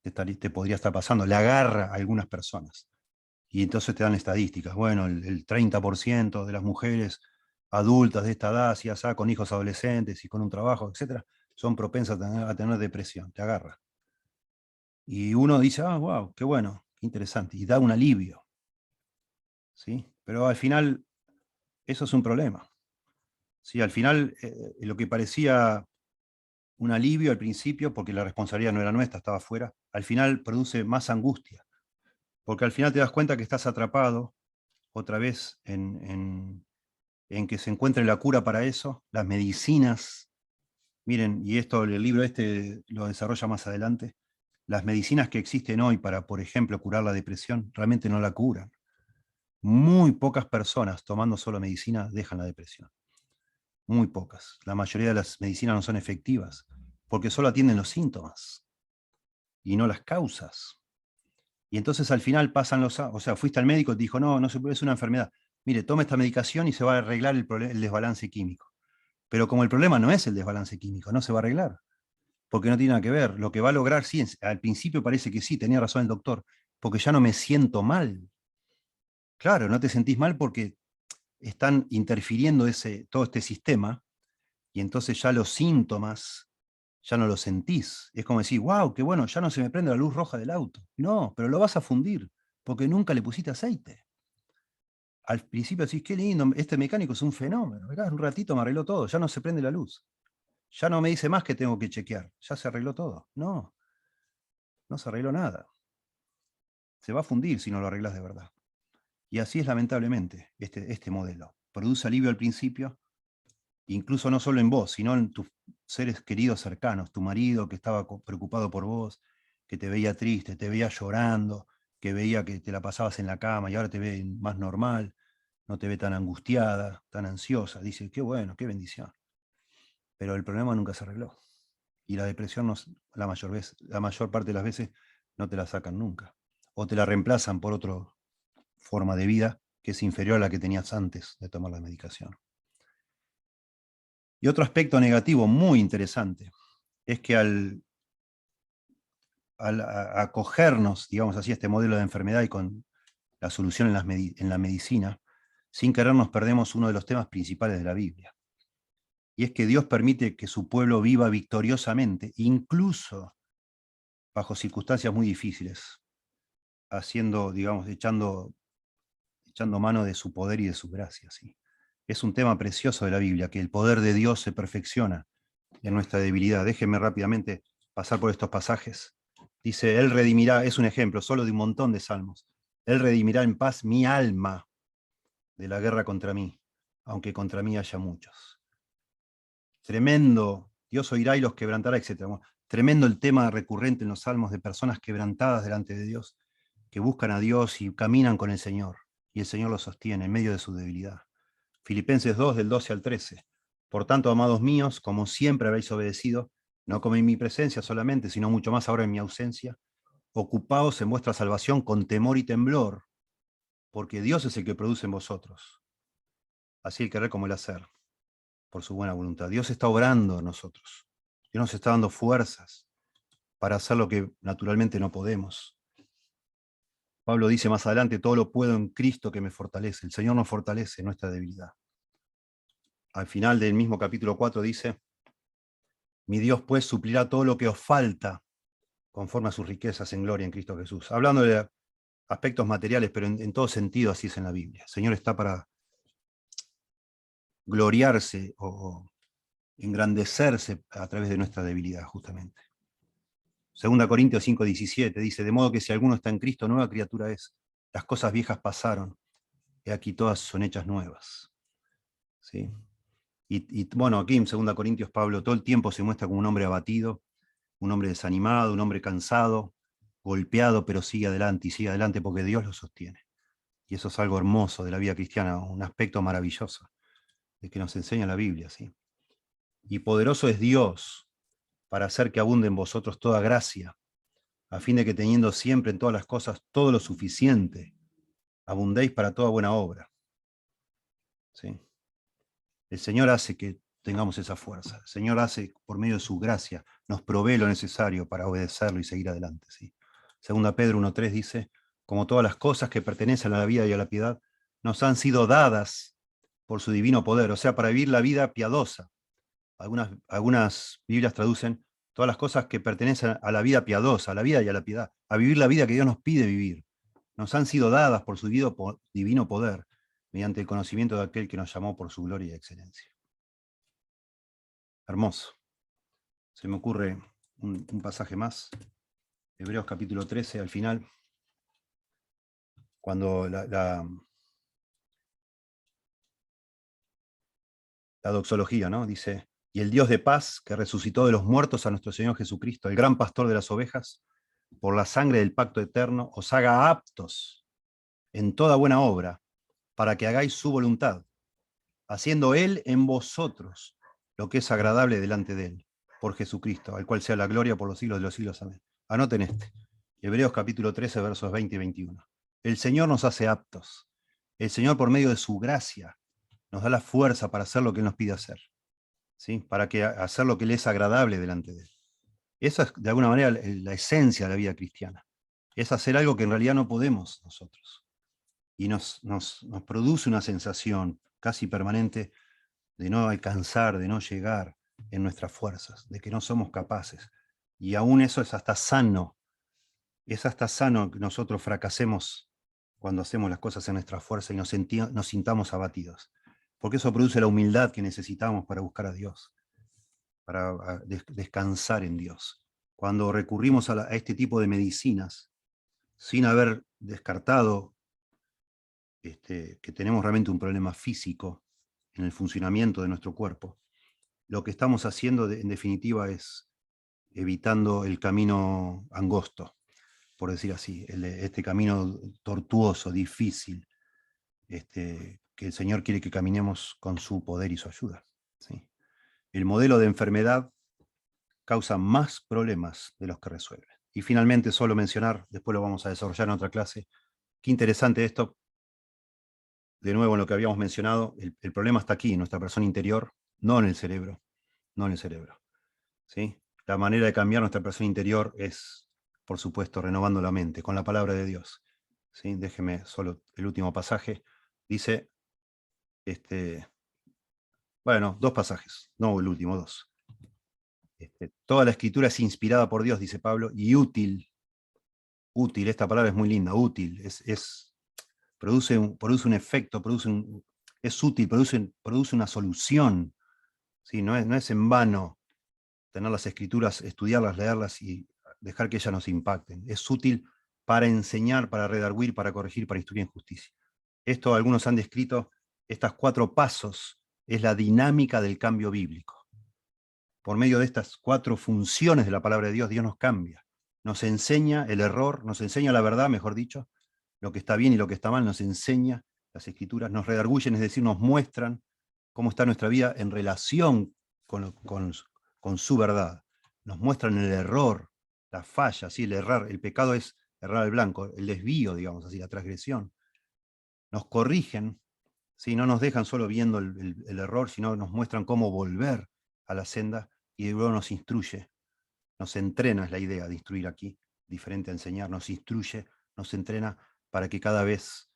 te podría estar pasando. Le agarra a algunas personas. Y entonces te dan estadísticas. Bueno, el 30% de las mujeres adultas de esta edad, así, con hijos adolescentes y con un trabajo, etcétera, son propensas a tener depresión. Te agarra. Y uno dice, ah, wow, qué bueno, qué interesante, y da un alivio, ¿sí? Pero al final, eso es un problema, ¿sí? Al final, lo que parecía un alivio al principio, porque la responsabilidad no era nuestra, estaba afuera, al final produce más angustia, porque al final te das cuenta que estás atrapado otra vez en que se encuentre la cura para eso, las medicinas. Miren, y esto el libro este lo desarrolla más adelante, las medicinas que existen hoy para, por ejemplo, curar la depresión, realmente no la curan. Muy pocas personas tomando solo medicina dejan la depresión. Muy pocas. La mayoría de las medicinas no son efectivas porque solo atienden los síntomas y no las causas. Y entonces al final pasan o sea, fuiste al médico y te dijo, no, no se puede, es una enfermedad. Mire, tome esta medicación y se va a arreglar el desbalance químico. Pero como el problema no es el desbalance químico, no se va a arreglar, porque no tiene nada que ver. Lo que va a lograr, sí, al principio parece que sí, tenía razón el doctor, porque ya no me siento mal. Claro, no te sentís mal porque están interfiriendo todo este sistema, y entonces ya los síntomas ya no los sentís. Es como decir, wow, qué bueno, ya no se me prende la luz roja del auto. No, pero lo vas a fundir, porque nunca le pusiste aceite. Al principio decís, qué lindo, este mecánico es un fenómeno. Mirá, un ratito me arregló todo, ya no se prende la luz. Ya no me dice más que tengo que chequear, ya se arregló todo. No, no se arregló nada. Se va a fundir si no lo arreglas de verdad. Y así es lamentablemente este modelo. Produce alivio al principio, incluso no solo en vos, sino en tus seres queridos cercanos, tu marido que estaba preocupado por vos, que te veía triste, te veía llorando, que veía que te la pasabas en la cama y ahora te ve más normal, no te ve tan angustiada, tan ansiosa. Dice, qué bueno, qué bendición. Pero el problema nunca se arregló. Y la depresión, la mayor parte de las veces, no te la sacan nunca. O te la reemplazan por otra forma de vida que es inferior a la que tenías antes de tomar la medicación. Y otro aspecto negativo muy interesante es que al acogernos, digamos así, a este modelo de enfermedad y con la solución en la medicina, sin querer nos perdemos uno de los temas principales de la Biblia. Y es que Dios permite que su pueblo viva victoriosamente, incluso bajo circunstancias muy difíciles, haciendo, digamos, echando mano de su poder y de su gracia. ¿Sí? Es un tema precioso de la Biblia, que el poder de Dios se perfecciona en nuestra debilidad. Déjenme rápidamente pasar por estos pasajes. Dice, Él redimirá, es un ejemplo solo de un montón de salmos. Él redimirá en paz mi alma de la guerra contra mí, aunque contra mí haya muchos. Tremendo, Dios oirá y los quebrantará, etc. Bueno, tremendo el tema recurrente en los salmos de personas quebrantadas delante de Dios, que buscan a Dios y caminan con el Señor, y el Señor los sostiene en medio de su debilidad. Filipenses 2, del 12 al 13. Por tanto, amados míos, como siempre habéis obedecido, no como en mi presencia solamente, sino mucho más ahora en mi ausencia, ocupaos en vuestra salvación con temor y temblor, porque Dios es el que produce en vosotros, así el querer como el hacer, por su buena voluntad. Dios está obrando en nosotros. Dios nos está dando fuerzas para hacer lo que naturalmente no podemos. Pablo dice más adelante, todo lo puedo en Cristo que me fortalece. El Señor nos fortalece en nuestra debilidad. Al final del mismo capítulo 4 dice, mi Dios pues suplirá todo lo que os falta conforme a sus riquezas en gloria en Cristo Jesús. Hablando de aspectos materiales, pero en todo sentido así es en la Biblia. El Señor está para gloriarse o engrandecerse a través de nuestra debilidad, justamente. 2 Corintios 5:17 dice, de modo que si alguno está en Cristo, nueva criatura es. Las cosas viejas pasaron, y aquí todas son hechas nuevas. ¿Sí? Y bueno, aquí en 2 Corintios Pablo todo el tiempo se muestra como un hombre abatido, un hombre desanimado, un hombre cansado, golpeado, pero sigue adelante porque Dios lo sostiene. Y eso es algo hermoso de la vida cristiana, un aspecto maravilloso de que nos enseña la Biblia. ¿Sí? Y poderoso es Dios para hacer que abunde en vosotros toda gracia, a fin de que teniendo siempre en todas las cosas todo lo suficiente, abundéis para toda buena obra. ¿Sí? El Señor hace que tengamos esa fuerza. El Señor hace, por medio de su gracia, nos provee lo necesario para obedecerlo y seguir adelante. ¿Sí? Segunda Pedro 1:3 dice, como todas las cosas que pertenecen a la vida y a la piedad, nos han sido dadas por su divino poder, o sea, para vivir la vida piadosa. Algunas Biblias traducen todas las cosas que pertenecen a la vida piadosa, a la vida y a la piedad, a vivir la vida que Dios nos pide vivir. Nos han sido dadas por su divino poder, mediante el conocimiento de aquel que nos llamó por su gloria y excelencia. Hermoso. Se me ocurre un pasaje más. Hebreos capítulo 13, al final, cuando la doxología, ¿no? Dice, y el Dios de paz, que resucitó de los muertos a nuestro Señor Jesucristo, el gran pastor de las ovejas, por la sangre del pacto eterno, os haga aptos en toda buena obra, para que hagáis su voluntad, haciendo Él en vosotros lo que es agradable delante de Él, por Jesucristo, al cual sea la gloria por los siglos de los siglos. Amén. Anoten este. Hebreos capítulo 13, versos 20 y 21. El Señor nos hace aptos. El Señor, por medio de su gracia, nos da la fuerza para hacer lo que Él nos pide hacer. ¿Sí? Para hacer lo que le es agradable delante de Él. Esa es, de alguna manera, la esencia de la vida cristiana. Es hacer algo que en realidad no podemos nosotros. Y nos produce una sensación casi permanente de no alcanzar, de no llegar en nuestras fuerzas, de que no somos capaces. Y aún eso es hasta sano. Es hasta sano que nosotros fracasemos cuando hacemos las cosas en nuestra fuerza y nos sintamos abatidos. Porque eso produce la humildad que necesitamos para buscar a Dios, para descansar en Dios. Cuando recurrimos a este tipo de medicinas, sin haber descartado que tenemos realmente un problema físico en el funcionamiento de nuestro cuerpo, lo que estamos haciendo en definitiva es evitando el camino angosto, por decir así, este camino tortuoso, difícil, que el Señor quiere que caminemos con su poder y su ayuda. ¿Sí? El modelo de enfermedad causa más problemas de los que resuelve. Y finalmente, solo mencionar, después lo vamos a desarrollar en otra clase, qué interesante esto, de nuevo en lo que habíamos mencionado, el problema está aquí, en nuestra persona interior, no en el cerebro, no en el cerebro. ¿Sí? La manera de cambiar nuestra persona interior es, por supuesto, renovando la mente, con la palabra de Dios. ¿Sí? Déjeme solo el último pasaje. Dice, bueno, dos pasajes, no el último, dos. Toda la escritura es inspirada por Dios, dice Pablo, y útil, esta palabra es muy linda, útil, produce un efecto, es útil, produce una solución. ¿Sí? No es en vano tener las escrituras, estudiarlas, leerlas y dejar que ellas nos impacten. Es útil para enseñar, para redarguir, para corregir, para instruir en justicia. Esto algunos han descrito, estos 4 pasos, es la dinámica del cambio bíblico. Por medio de estas 4 funciones de la palabra de Dios, Dios nos cambia. Nos enseña el error, nos enseña la verdad, mejor dicho, lo que está bien y lo que está mal, nos enseña las escrituras, nos redarguyen, es decir, nos muestran cómo está nuestra vida en relación con su verdad. Nos muestran el error la falla, ¿sí? El errar, el pecado es errar al blanco, el desvío, digamos así, la transgresión. Nos corrigen, ¿sí? No nos dejan solo viendo el error, sino nos muestran cómo volver a la senda y luego nos instruye, nos entrena, es la idea de instruir aquí, diferente a enseñar, nos instruye, nos entrena para que cada vez,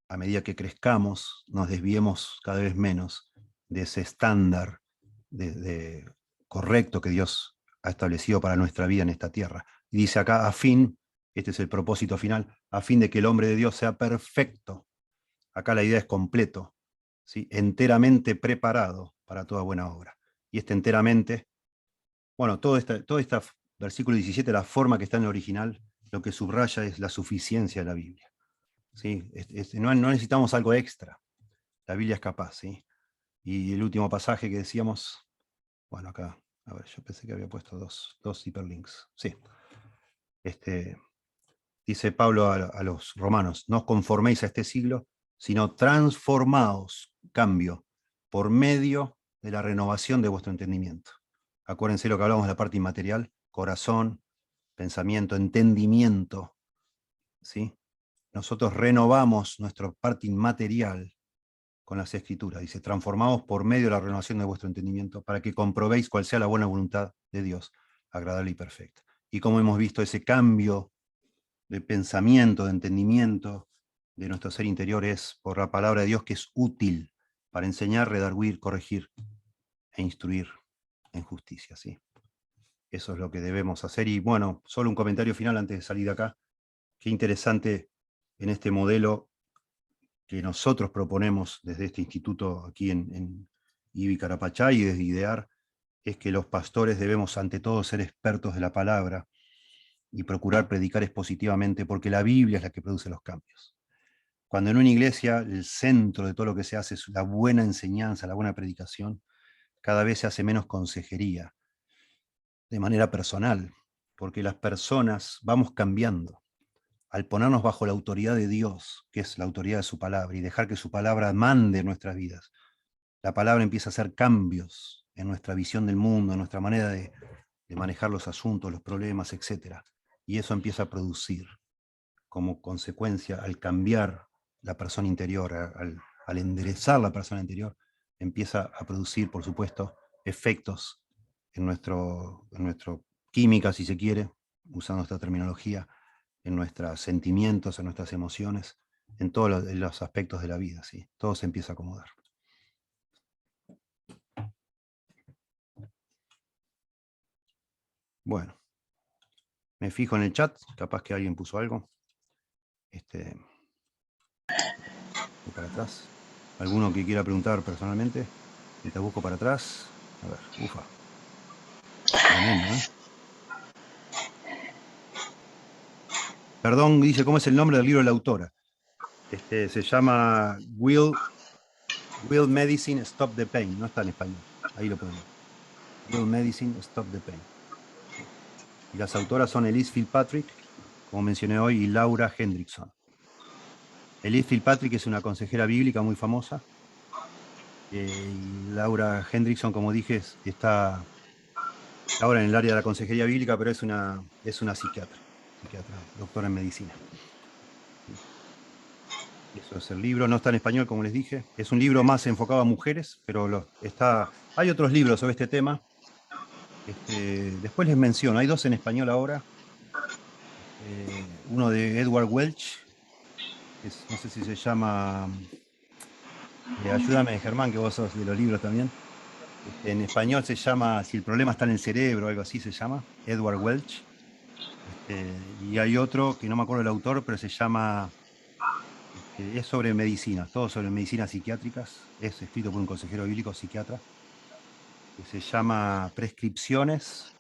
a medida que crezcamos, nos desviemos cada vez menos de ese estándar correcto que Dios ha establecido para nuestra vida en esta tierra. Y dice acá, a fin, este es el propósito final, a fin de que el hombre de Dios sea perfecto. Acá la idea es completo, ¿sí? Enteramente preparado para toda buena obra. Y este enteramente, bueno, todo este versículo 17, la forma que está en el original, lo que subraya es la suficiencia de la Biblia. ¿Sí? No necesitamos algo extra. La Biblia es capaz, ¿sí? Y el último pasaje que decíamos, bueno, acá, a ver, yo pensé que había puesto dos hiperlinks. Sí. Dice Pablo a los romanos, no os conforméis a este siglo, sino transformaos, cambio, por medio de la renovación de vuestro entendimiento. Acuérdense lo que hablamos de la parte inmaterial, corazón, pensamiento, entendimiento, ¿sí? Nosotros renovamos nuestra parte inmaterial con las Escrituras. Dice, transformaos por medio de la renovación de vuestro entendimiento para que comprobéis cuál sea la buena voluntad de Dios, agradable y perfecta. Y como hemos visto, ese cambio de pensamiento, de entendimiento de nuestro ser interior es por la palabra de Dios, que es útil para enseñar, redarguir, corregir e instruir en justicia, ¿sí? Eso es lo que debemos hacer. Y bueno, solo un comentario final antes de salir de acá. Qué interesante en este modelo que nosotros proponemos desde este instituto aquí en IBI Carapachay y desde IDEAR, es que los pastores debemos ante todo ser expertos de la palabra y procurar predicar expositivamente, porque la Biblia es la que produce los cambios. Cuando en una iglesia el centro de todo lo que se hace es la buena enseñanza, la buena predicación, cada vez se hace menos consejería, de manera personal, porque las personas vamos cambiando. Al ponernos bajo la autoridad de Dios, que es la autoridad de su palabra, y dejar que su palabra mande en nuestras vidas, la palabra empieza a hacer cambios en nuestra visión del mundo, en nuestra manera de manejar los asuntos, los problemas, etc. Y eso empieza a producir, como consecuencia, al cambiar la persona interior, al enderezar la persona interior, empieza a producir, por supuesto, efectos en nuestro química, si se quiere, usando esta terminología, en nuestros sentimientos, en nuestras emociones, en todos los aspectos de la vida, ¿sí? Todo se empieza a acomodar. Bueno, me fijo en el chat, capaz que alguien puso algo. Para atrás. ¿Alguno que quiera preguntar personalmente? Te busco para atrás. A ver, ufa. Tremendo, ¿eh? Perdón, dice, ¿cómo es el nombre del libro de la autora? Se llama Will Medicine Stop the Pain. No está en español. Ahí lo pueden ver. Will Medicine Stop the Pain. Y las autoras son Elise Fitzpatrick, como mencioné hoy, y Laura Hendrickson. Elise Fitzpatrick es una consejera bíblica muy famosa. Y Laura Hendrickson, como dije, está ahora en el área de la consejería bíblica, pero es una psiquiatra, doctora en medicina. Eso es el libro, no está en español, como les dije. Es un libro más enfocado a mujeres, pero hay otros libros sobre este tema. Después les menciono, hay dos en español ahora. Uno de Edward Welch, no sé si se llama... ayúdame, Germán, que vos sos de los libros también. En español se llama Si el problema está en el cerebro, algo así se llama, Edward Welch. Y hay otro que no me acuerdo el autor, pero se llama, es sobre medicina, todo sobre medicinas psiquiátricas, es escrito por un consejero bíblico psiquiatra, que se llama Prescripciones,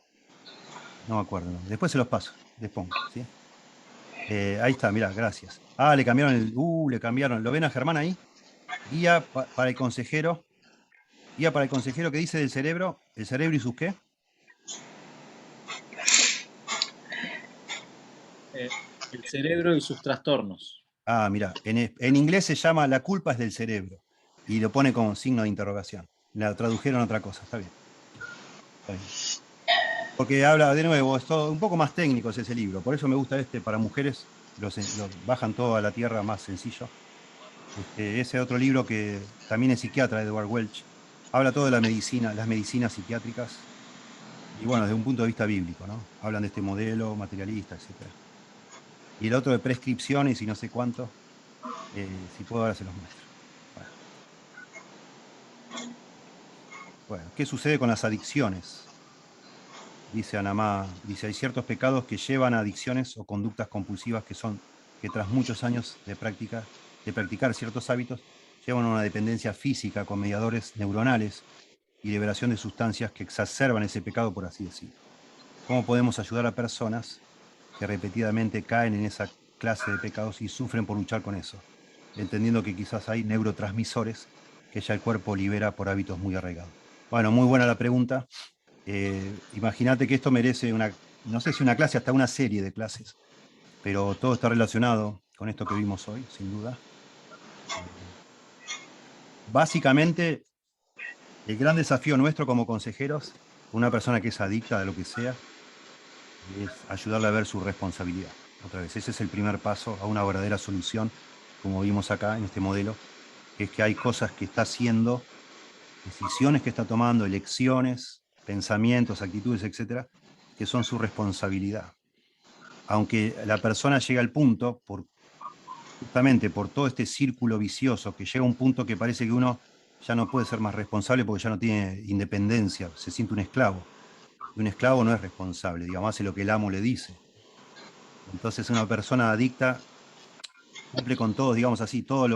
no me acuerdo, no. Después se los paso, les pongo, ¿sí? Ahí está, mirá, gracias. Ah, le cambiaron le cambiaron, ¿lo ven a Germán ahí? Guía para el consejero, ¿qué dice del cerebro? ¿El cerebro y sus qué? El cerebro y sus trastornos. Ah, mira, en inglés se llama La culpa es del cerebro y lo pone con signo de interrogación. La tradujeron a otra cosa, está bien. Está bien. Porque habla, de nuevo, es todo un poco más técnico es ese libro. Por eso me gusta este para mujeres, los bajan todo a la tierra más sencillo. Ese otro libro que también es psiquiatra, Edward Welch, habla todo de la medicina, las medicinas psiquiátricas, y bueno, desde un punto de vista bíblico, ¿no? Hablan de este modelo materialista, etc. Y el otro de prescripciones y no sé cuánto, si puedo ahora se los muestro. Bueno. Bueno, ¿qué sucede con las adicciones? Dice Anamá, dice, hay ciertos pecados que llevan a adicciones o conductas compulsivas que tras muchos años de practicar ciertos hábitos, llevan a una dependencia física con mediadores neuronales y liberación de sustancias que exacerban ese pecado, por así decirlo. ¿Cómo podemos ayudar a personas que repetidamente caen en esa clase de pecados y sufren por luchar con eso? Entendiendo que quizás hay neurotransmisores que ya el cuerpo libera por hábitos muy arraigados. Bueno, muy buena la pregunta. Imagínate que esto merece no sé si una clase, hasta una serie de clases, pero todo está relacionado con esto que vimos hoy, sin duda. Básicamente, el gran desafío nuestro como consejeros, una persona que es adicta a lo que sea, es ayudarle a ver su responsabilidad. Otra vez, ese es el primer paso a una verdadera solución, como vimos acá en este modelo, que es que hay cosas que está haciendo, decisiones que está tomando, elecciones, pensamientos, actitudes, etcétera, que son su responsabilidad. Aunque la persona llega al punto, justamente por todo este círculo vicioso, que llega a un punto que parece que uno ya no puede ser más responsable porque ya no tiene independencia, se siente un esclavo. Y un esclavo no es responsable, digamos, hace lo que el amo le dice. Entonces una persona adicta cumple con todos, digamos así, todos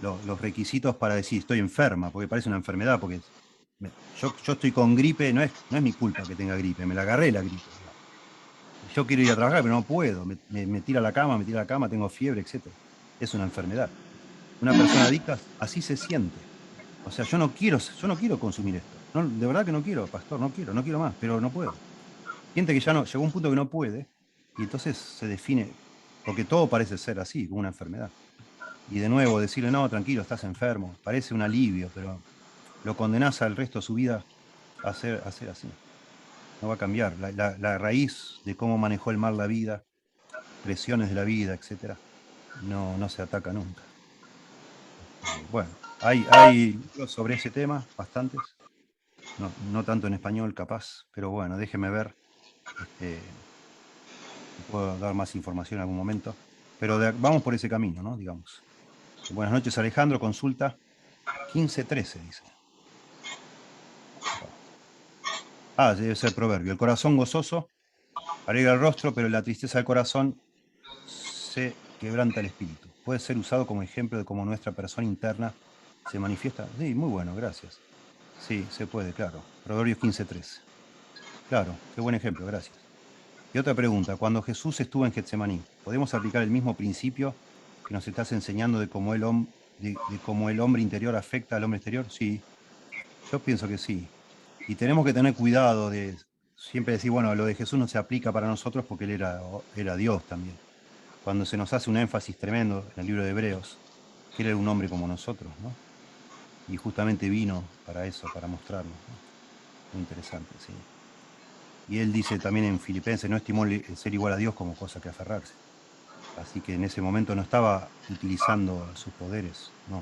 los requisitos para decir estoy enferma, porque parece una enfermedad, porque yo estoy con gripe, no es mi culpa que tenga gripe, me la agarré la gripe, digamos. Yo quiero ir a trabajar, pero no puedo, me tira a la cama, tengo fiebre, etc. Es una enfermedad. Una persona adicta así se siente. O sea, yo no quiero consumir esto. No, de verdad que no quiero, pastor, no quiero más, pero no puedo. Siente que ya no, llegó a un punto que no puede, y entonces se define, porque todo parece ser así, como una enfermedad. Y de nuevo, decirle, no, tranquilo, estás enfermo, parece un alivio, pero lo condenás al resto de su vida a ser así. No va a cambiar. La raíz de cómo manejó el mal la vida, presiones de la vida, etcétera, no se ataca nunca. Bueno, hay libros sobre ese tema, bastantes. No tanto en español, capaz, pero bueno, déjeme ver. Puedo dar más información en algún momento. Pero vamos por ese camino, ¿no? Digamos. Buenas noches, Alejandro. Consulta 15:13, dice. Debe ser proverbio. El corazón gozoso alegra el rostro, pero en la tristeza del corazón se quebranta el espíritu. Puede ser usado como ejemplo de cómo nuestra persona interna se manifiesta. Sí, muy bueno, gracias. Sí, se puede, claro. Proverbios 15:13. Claro, qué buen ejemplo, gracias. Y otra pregunta, cuando Jesús estuvo en Getsemaní, ¿podemos aplicar el mismo principio que nos estás enseñando de cómo de cómo el hombre interior afecta al hombre exterior? Sí, yo pienso que sí. Y tenemos que tener cuidado de siempre decir, bueno, lo de Jesús no se aplica para nosotros porque él era Dios también. Cuando se nos hace un énfasis tremendo en el libro de Hebreos, que él era un hombre como nosotros, ¿no? Y justamente vino para eso, para mostrarnos, ¿no? Muy interesante, sí. Y él dice también en Filipenses, no estimó el ser igual a Dios como cosa que aferrarse. Así que en ese momento no estaba utilizando sus poderes, no,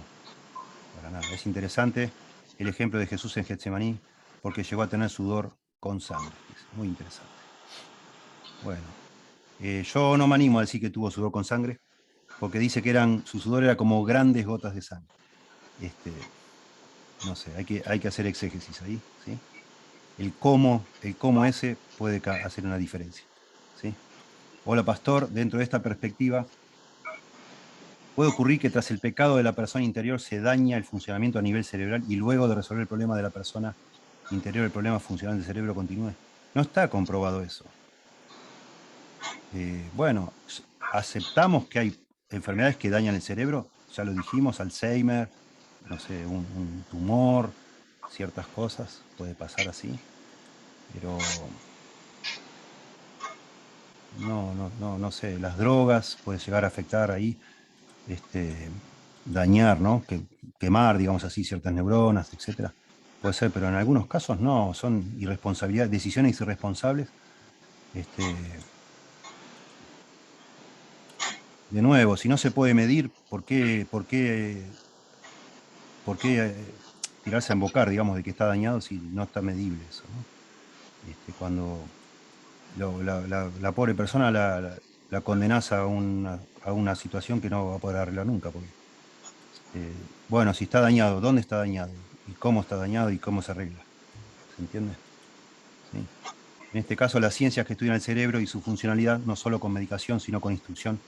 para nada. Es interesante el ejemplo de Jesús en Getsemaní, porque llegó a tener sudor con sangre. Es muy interesante. Bueno, yo no me animo a decir que tuvo sudor con sangre, porque dice que su sudor era como grandes gotas de sangre. No sé, hay que hacer exégesis ahí, ¿sí? El cómo ese puede hacer una diferencia, ¿sí? Hola, pastor, dentro de esta perspectiva, puede ocurrir que tras el pecado de la persona interior se daña el funcionamiento a nivel cerebral y luego de resolver el problema de la persona interior, el problema funcional del cerebro continúe. No está comprobado eso. Bueno, aceptamos que hay enfermedades que dañan el cerebro, ya lo dijimos, Alzheimer, no sé, un tumor, ciertas cosas, puede pasar así, pero no sé, las drogas puede llegar a afectar ahí, dañar, ¿no? Quemar, digamos así, ciertas neuronas, etcétera. Puede ser, pero en algunos casos no, son irresponsabilidades, decisiones irresponsables. De nuevo, si no se puede medir, ¿por qué tirarse a embocar, digamos, de que está dañado si no está medible eso, ¿no? Cuando la pobre persona la condenás a una situación que no va a poder arreglar nunca, porque, bueno, si está dañado, ¿dónde está dañado? ¿Y cómo está dañado y cómo se arregla? ¿Se entiende? ¿Sí? En este caso, las ciencias que estudian el cerebro y su funcionalidad, no solo con medicación, sino con instrucción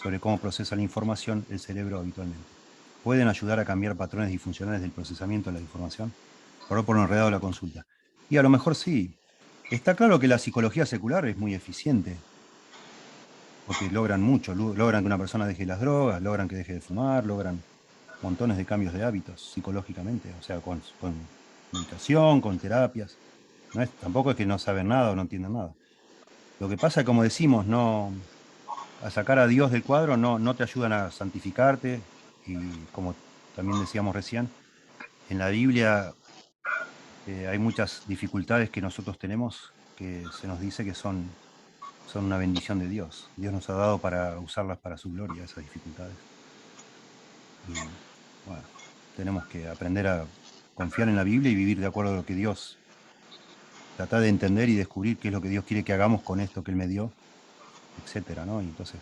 sobre cómo procesa la información el cerebro habitualmente. ¿Pueden ayudar a cambiar patrones disfuncionales del procesamiento de la información? Perdón por lo enredado la consulta. Y a lo mejor sí. Está claro que la psicología secular es muy eficiente, porque logran mucho, logran que una persona deje las drogas, logran que deje de fumar, logran montones de cambios de hábitos psicológicamente, o sea, con medicación, con terapias. Tampoco es que no saben nada o no entienden nada. Lo que pasa, como decimos, a sacar a Dios del cuadro no te ayudan a santificarte, y como también decíamos recién, en la Biblia hay muchas dificultades que nosotros tenemos que se nos dice que son una bendición de Dios. Dios nos ha dado para usarlas para su gloria, esas dificultades. Y bueno, tenemos que aprender a confiar en la Biblia y vivir de acuerdo a lo que Dios, tratar de entender y descubrir qué es lo que Dios quiere que hagamos con esto que Él me dio, etcétera, ¿no? Y entonces,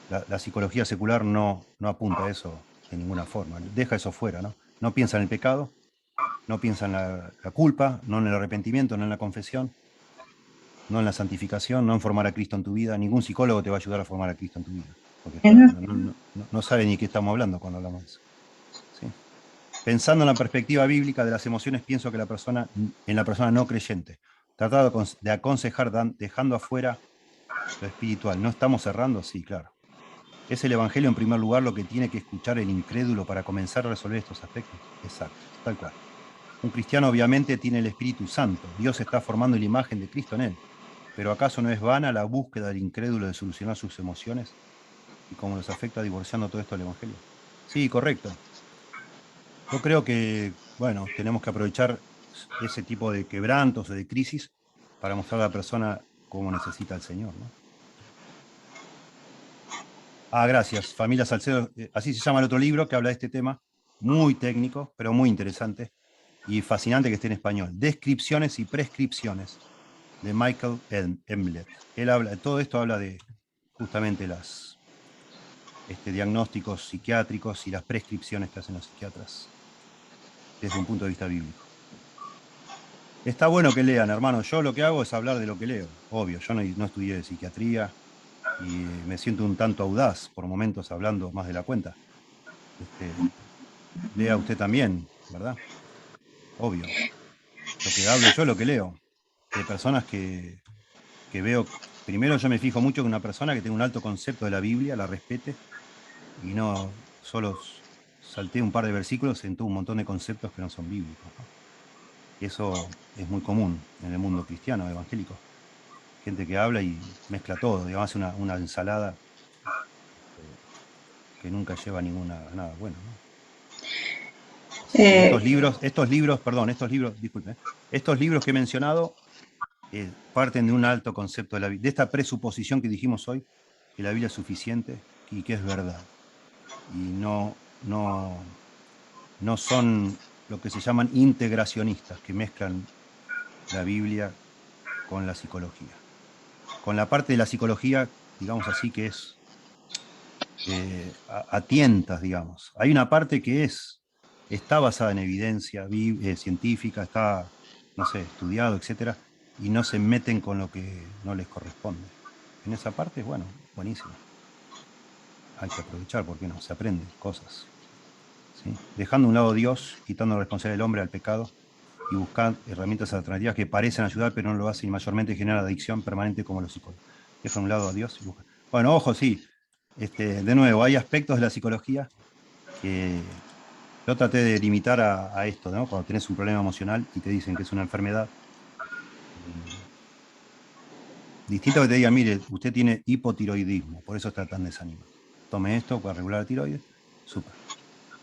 la psicología secular no apunta a eso de ninguna forma. Deja eso fuera, ¿no? No piensa en el pecado, no piensa en la culpa, no en el arrepentimiento, no en la confesión, no en la santificación, no en formar a Cristo en tu vida. Ningún psicólogo te va a ayudar a formar a Cristo en tu vida, porque no sabe ni qué estamos hablando cuando hablamos de eso. ¿Sí? Pensando en la perspectiva bíblica de las emociones, pienso que en la persona no creyente, tratado de aconsejar dejando afuera lo espiritual. ¿No estamos cerrando? Sí, claro. ¿Es el Evangelio en primer lugar lo que tiene que escuchar el incrédulo para comenzar a resolver estos aspectos? Exacto, tal cual. Un cristiano obviamente tiene el Espíritu Santo. Dios está formando la imagen de Cristo en él. Pero ¿acaso no es vana la búsqueda del incrédulo de solucionar sus emociones y cómo los afecta divorciando todo esto del Evangelio? Sí, correcto. Yo creo que, bueno, tenemos que aprovechar ese tipo de quebrantos o de crisis para mostrar a la persona cómo necesita al Señor, ¿no? Gracias. Familia Salcedo, así se llama el otro libro que habla de este tema, muy técnico, pero muy interesante y fascinante que esté en español. Descripciones y prescripciones, de Michael Emlet. Todo esto habla de justamente los diagnósticos psiquiátricos y las prescripciones que hacen los psiquiatras desde un punto de vista bíblico. Está bueno que lean, hermano. Yo lo que hago es hablar de lo que leo. Obvio, yo no estudié psiquiatría y me siento un tanto audaz por momentos hablando más de la cuenta. Lea usted también, ¿verdad? Obvio. Lo que hablo yo es lo que leo. De personas que veo. Primero yo me fijo mucho que una persona que tenga un alto concepto de la Biblia la respete y no solo salté un par de versículos en todo un montón de conceptos que no son bíblicos, ¿no? Y eso es muy común en el mundo cristiano, evangélico. Gente que habla y mezcla todo, digamos, hace una ensalada que nunca lleva a nada bueno, ¿no? Estos libros, disculpe, estos libros que he mencionado parten de un alto concepto de la Biblia, de esta presuposición que dijimos hoy, que la Biblia es suficiente y que es verdad. Y no son lo que se llaman integracionistas, que mezclan la Biblia con la psicología. Con la parte de la psicología, digamos así, que es a tientas, digamos. Hay una parte que está basada en evidencia científica, está, no sé, estudiado, etcétera, y no se meten con lo que no les corresponde. En esa parte, bueno, buenísimo. Hay que aprovechar, ¿por qué no? Se aprenden cosas, ¿sí? Dejando a un lado a Dios, quitando la responsabilidad del hombre al pecado y buscar herramientas alternativas que parecen ayudar, pero no lo hacen y mayormente generan adicción permanente como los psicólogos. Deja a un lado a Dios y busca. Bueno, ojo, sí. De nuevo, hay aspectos de la psicología que yo traté de limitar a esto, ¿no? Cuando tenés un problema emocional y te dicen que es una enfermedad. Distinto que te digan, mire, usted tiene hipotiroidismo, por eso está tan desanimado. Tome esto para regular la tiroides, súper.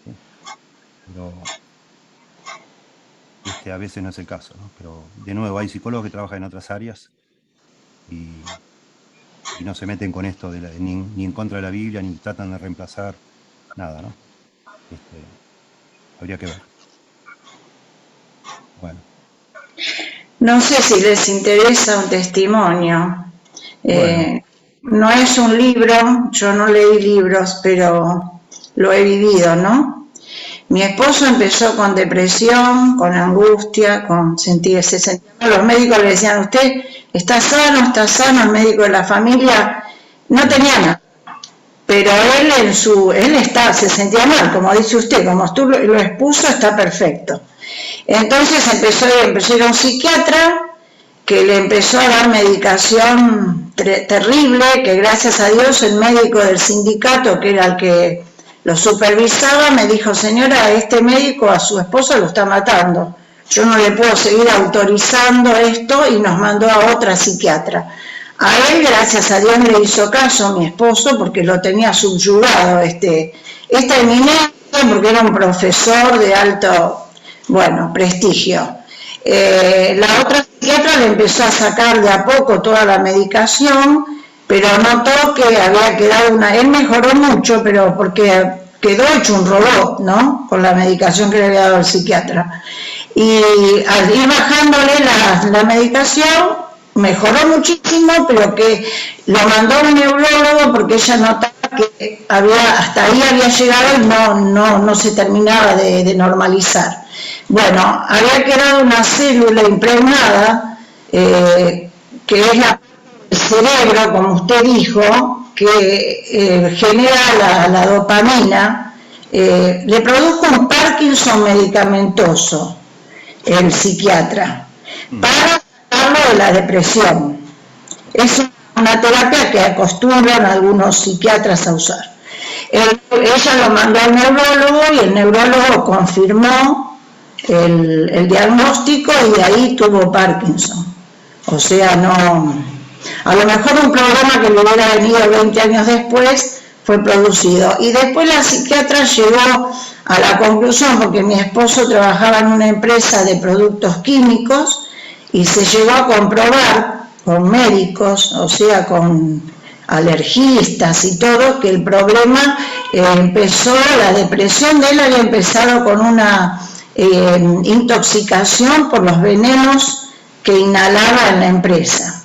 ¿Sí? Pero a veces no es el caso, ¿no? Pero de nuevo, hay psicólogos que trabajan en otras áreas y no se meten con esto ni en contra de la Biblia, ni tratan de reemplazar nada, ¿no? Habría que ver. Bueno. No sé si les interesa un testimonio. Bueno. No es un libro, yo no leí libros, pero lo he vivido, ¿no? Mi esposo empezó con depresión, con angustia, con sentirse sentido. Los médicos le decían, usted está sano, el médico de la familia no tenía nada. Pero él se sentía mal, como dice usted, como tú lo expuso, está perfecto. Entonces empezó a ir a un psiquiatra que le empezó a dar medicación terrible, que gracias a Dios el médico del sindicato, que era el que lo supervisaba, me dijo, señora, este médico a su esposo lo está matando. Yo no le puedo seguir autorizando esto, y nos mandó a otra psiquiatra. A él, gracias a Dios, le hizo caso mi esposo porque lo tenía subyugado esta eminencia, porque era un profesor de alto, prestigio. La otra psiquiatra le empezó a sacar de a poco toda la medicación, pero notó que había quedado él mejoró mucho, pero porque quedó hecho un robot, ¿no? Con la medicación que le había dado el psiquiatra. Y al ir bajándole la medicación, mejoró muchísimo, pero que lo mandó a un neurólogo porque ella notaba que hasta ahí había llegado y no se terminaba de normalizar. Bueno, había quedado una célula impregnada, que es la del cerebro, como usted dijo, que genera la dopamina. Le produjo un Parkinson medicamentoso el psiquiatra para sacarlo de la depresión. Es una terapia que acostumbran algunos psiquiatras a usar. Ella lo mandó al neurólogo y el neurólogo confirmó el diagnóstico y de ahí tuvo Parkinson. O sea, a lo mejor un programa que le hubiera venido 20 años después fue producido. Y después la psiquiatra llegó a la conclusión, porque mi esposo trabajaba en una empresa de productos químicos y se llegó a comprobar con médicos, o sea, con alergistas y todo, que el problema la depresión de él había empezado con una intoxicación por los venenos que inhalaba en la empresa,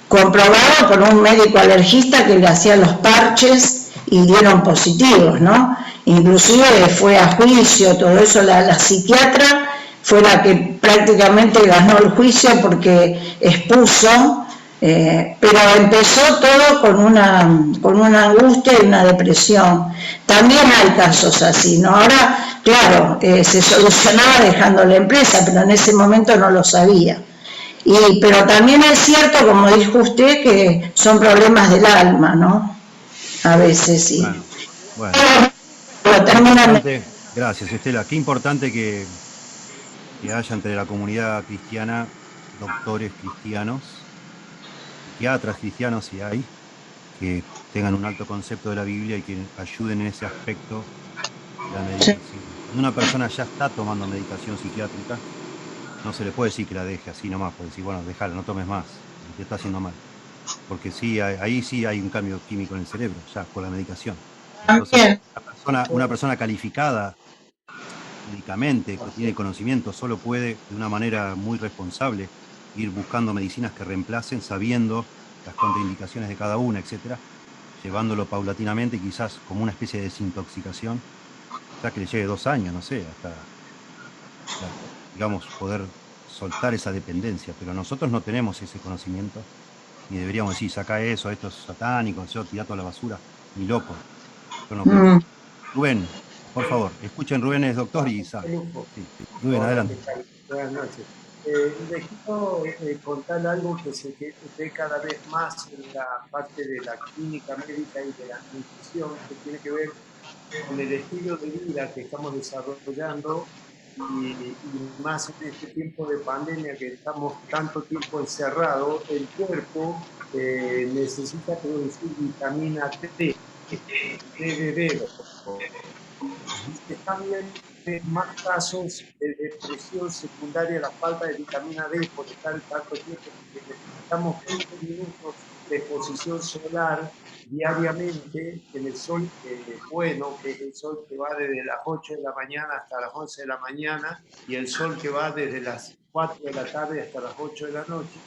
comprobado por un médico alergista que le hacía los parches y dieron positivos, ¿no? Inclusive fue a juicio, todo eso, la psiquiatra fue la que prácticamente ganó el juicio porque expuso, pero empezó todo con una angustia y una depresión. También hay casos así, ¿no? Ahora, claro, se solucionaba dejando la empresa, pero en ese momento no lo sabía. Pero también es cierto, como dijo usted, que son problemas del alma, ¿no? A veces sí. Bueno. Gracias, Estela. Qué importante que haya entre la comunidad cristiana doctores cristianos, psiquiatras cristianos, si hay, que tengan un alto concepto de la Biblia y que ayuden en ese aspecto la medicación. Cuando una persona ya está tomando medicación psiquiátrica, no se le puede decir que la deje así nomás, puede decir, bueno, déjala, no tomes más, te está haciendo mal. Porque sí, ahí sí hay un cambio químico en el cerebro, ya con la medicación. Entonces, una persona calificada médicamente, que tiene conocimiento, solo puede, de una manera muy responsable, ir buscando medicinas que reemplacen, sabiendo las contraindicaciones de cada una, etcétera, llevándolo paulatinamente, quizás como una especie de desintoxicación, ya que le lleve 2 años, no sé, hasta digamos, poder soltar esa dependencia, pero nosotros no tenemos ese conocimiento, ni deberíamos decir, saca eso, esto es satánico, eso, tira toda la basura, ni loco. Yo no creo. Rubén, por favor, escuchen, Rubén es doctor y sabe. Sí. Rubén, adelante. Buenas noches. Les quiero contar algo que se ve cada vez más en la parte de la clínica médica y de la nutrición, que tiene que ver con el estilo de vida que estamos desarrollando y más en este tiempo de pandemia que estamos tanto tiempo encerrados. El cuerpo necesita producir vitamina D, D. También más casos de depresión secundaria a la falta de vitamina D por estar tanto tiempo, porque necesitamos 20 minutos de exposición solar diariamente en el sol bueno, que es el sol que va desde las 8 de la mañana hasta las 11 de la mañana, y el sol que va desde las 4 de la tarde hasta las 8 de la noche,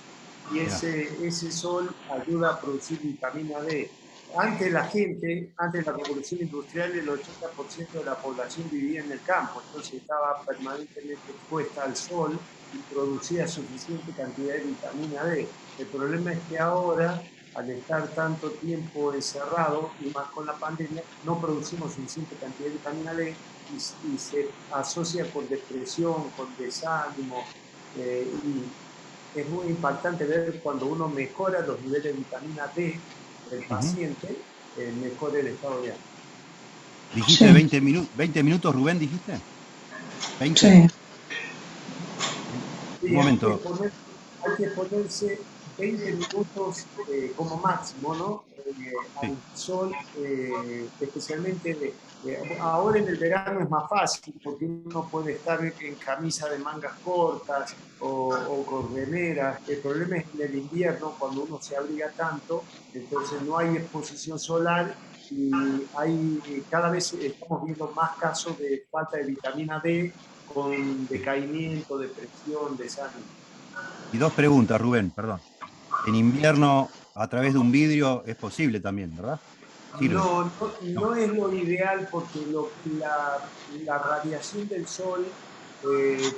y ese sol ayuda a producir vitamina D. Antes antes de la revolución industrial, el 80% de la población vivía en el campo, entonces estaba permanentemente expuesta al sol y producía suficiente cantidad de vitamina D. El problema es que ahora, al estar tanto tiempo encerrado y más con la pandemia, no producimos suficiente cantidad de vitamina D y se asocia con depresión, con desánimo, y es muy impactante ver cuando uno mejora los niveles de vitamina D del paciente, mejora el estado de ánimo. ¿Dijiste Sí. 20 minutos, Rubén, dijiste? 20. Sí. Un Sí, momento. hay que ponerse 20 minutos como máximo, ¿no? Al sol, especialmente ahora en el verano es más fácil porque uno puede estar en camisa de mangas cortas o con remeras. El problema es en el invierno cuando uno se abriga tanto, entonces no hay exposición solar y cada vez estamos viendo más casos de falta de vitamina D con decaimiento, depresión, desánimo. Y dos preguntas, Rubén, perdón. En invierno, a través de un vidrio, es posible también, ¿verdad? Sirve. No es lo ideal porque la radiación del sol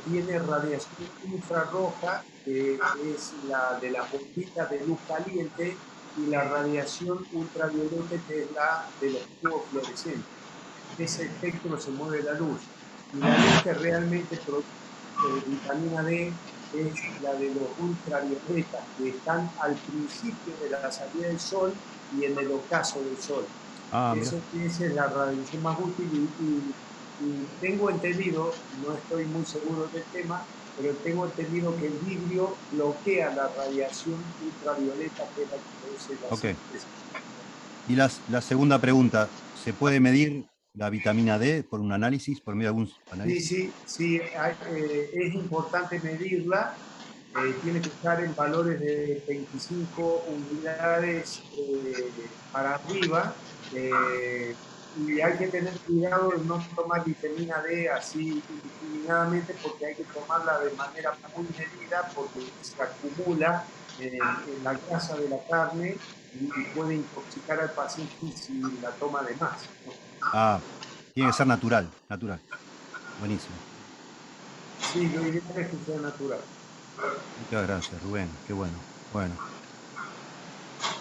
tiene radiación infrarroja, que es la de las bombitas de luz caliente, y la radiación ultravioleta, que es la de los tubos fluorescentes. Ese espectro se mueve la luz. Y la luz que realmente produce vitamina D es la de los ultravioletas, que están al principio de la salida del sol y en el ocaso del sol. Esa es la radiación más útil y tengo entendido, no estoy muy seguro del tema, pero tengo entendido que el vidrio bloquea la radiación ultravioleta que es la que produce la síntesis. Y la segunda pregunta, ¿se puede medir la vitamina D por un análisis, por medio de algún análisis? Sí, es importante medirla. Tiene que estar en valores de 25 unidades para arriba, y hay que tener cuidado de no tomar vitamina D así indiscriminadamente porque hay que tomarla de manera muy medida porque se acumula en la grasa de la carne y puede intoxicar al paciente si la toma de más, ¿no? Tiene que ser natural. Buenísimo. Sí, lo ideal es que sea natural. Muchas gracias, Rubén. Qué bueno.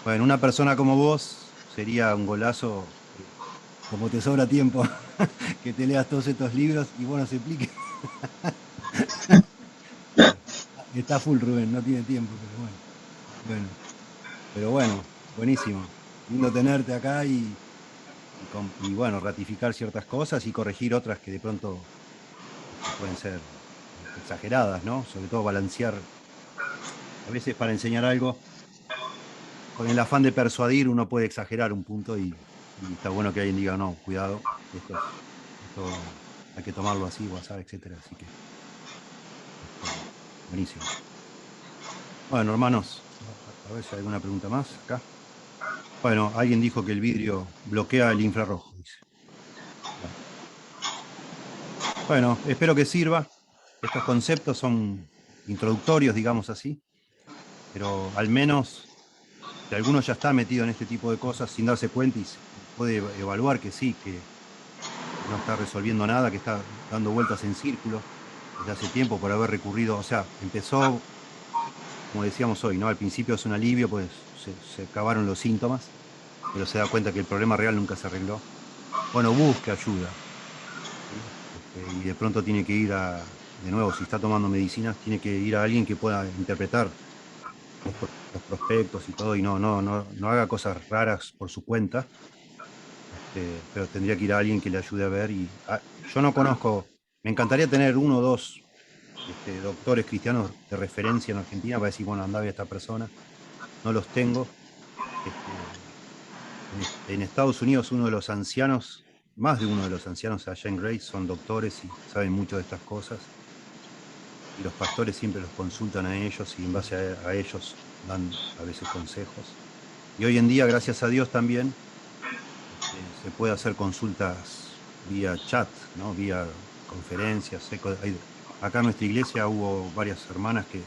Bueno, una persona como vos sería un golazo, como te sobra tiempo, que te leas todos estos libros y vos nos expliques. Está full, Rubén, no tiene tiempo, pero bueno, buenísimo. Lindo tenerte acá y bueno, ratificar ciertas cosas y corregir otras que de pronto pueden ser exageradas, ¿no? Sobre todo balancear. A veces para enseñar algo, con el afán de persuadir, uno puede exagerar un punto y está bueno que alguien diga, no, cuidado, esto hay que tomarlo así, WhatsApp, etcétera. Así que, buenísimo. Bueno, hermanos, a ver si hay alguna pregunta más acá. Bueno, alguien dijo que el vidrio bloquea el infrarrojo, dice. Bueno, espero que sirva. Estos conceptos son introductorios, digamos así, pero al menos si alguno ya está metido en este tipo de cosas sin darse cuenta y puede evaluar que sí, que no está resolviendo nada, que está dando vueltas en círculo desde hace tiempo por haber recurrido, o sea, empezó, como decíamos hoy, ¿no? Al principio es un alivio, pues se acabaron los síntomas, pero se da cuenta que el problema real nunca se arregló. Bueno, busque ayuda. ¿Sí? Y de pronto tiene que ir de nuevo, si está tomando medicinas, tiene que ir a alguien que pueda interpretar los prospectos y todo, y no haga cosas raras por su cuenta, pero tendría que ir a alguien que le ayude a ver. Yo no conozco, me encantaría tener uno o dos doctores cristianos de referencia en Argentina para decir, bueno, anda a ver a esta persona. No los tengo. En Estados Unidos uno de los ancianos más de uno de los ancianos allá en Grace son doctores y saben mucho de estas cosas. Y los pastores siempre los consultan a ellos y en base a ellos dan a veces consejos. Y hoy en día, gracias a Dios también, se puede hacer consultas vía chat, ¿no? Vía conferencias. Acá en nuestra iglesia hubo varias hermanas que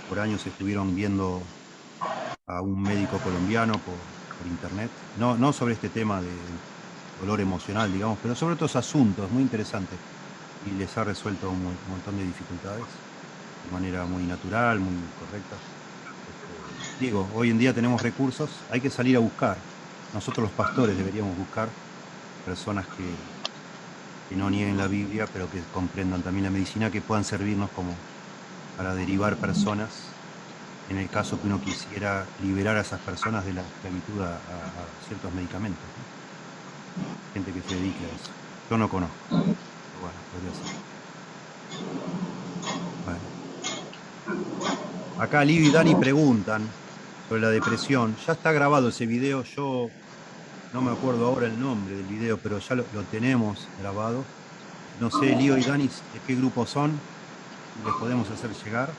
por años estuvieron viendo a un médico colombiano por internet, no sobre este tema de dolor emocional, digamos, pero sobre otros asuntos muy interesantes, y les ha resuelto un montón de dificultades de manera muy natural, muy correcta. Digo, hoy en día tenemos recursos, hay que salir a buscar. Nosotros los pastores deberíamos buscar personas que no nieguen la Biblia, pero que comprendan también la medicina, que puedan servirnos como para derivar personas en el caso que uno quisiera liberar a esas personas de la esclavitud a ciertos medicamentos, ¿no? Gente que se dedique a eso. Yo no conozco, pero bueno, podría ser. Bueno. Acá Liv y Dani preguntan sobre la depresión. Ya está grabado ese video, yo no me acuerdo ahora el nombre del video, pero ya lo tenemos grabado. No sé, Lío y Dani, de qué grupo son, les podemos hacer llegar.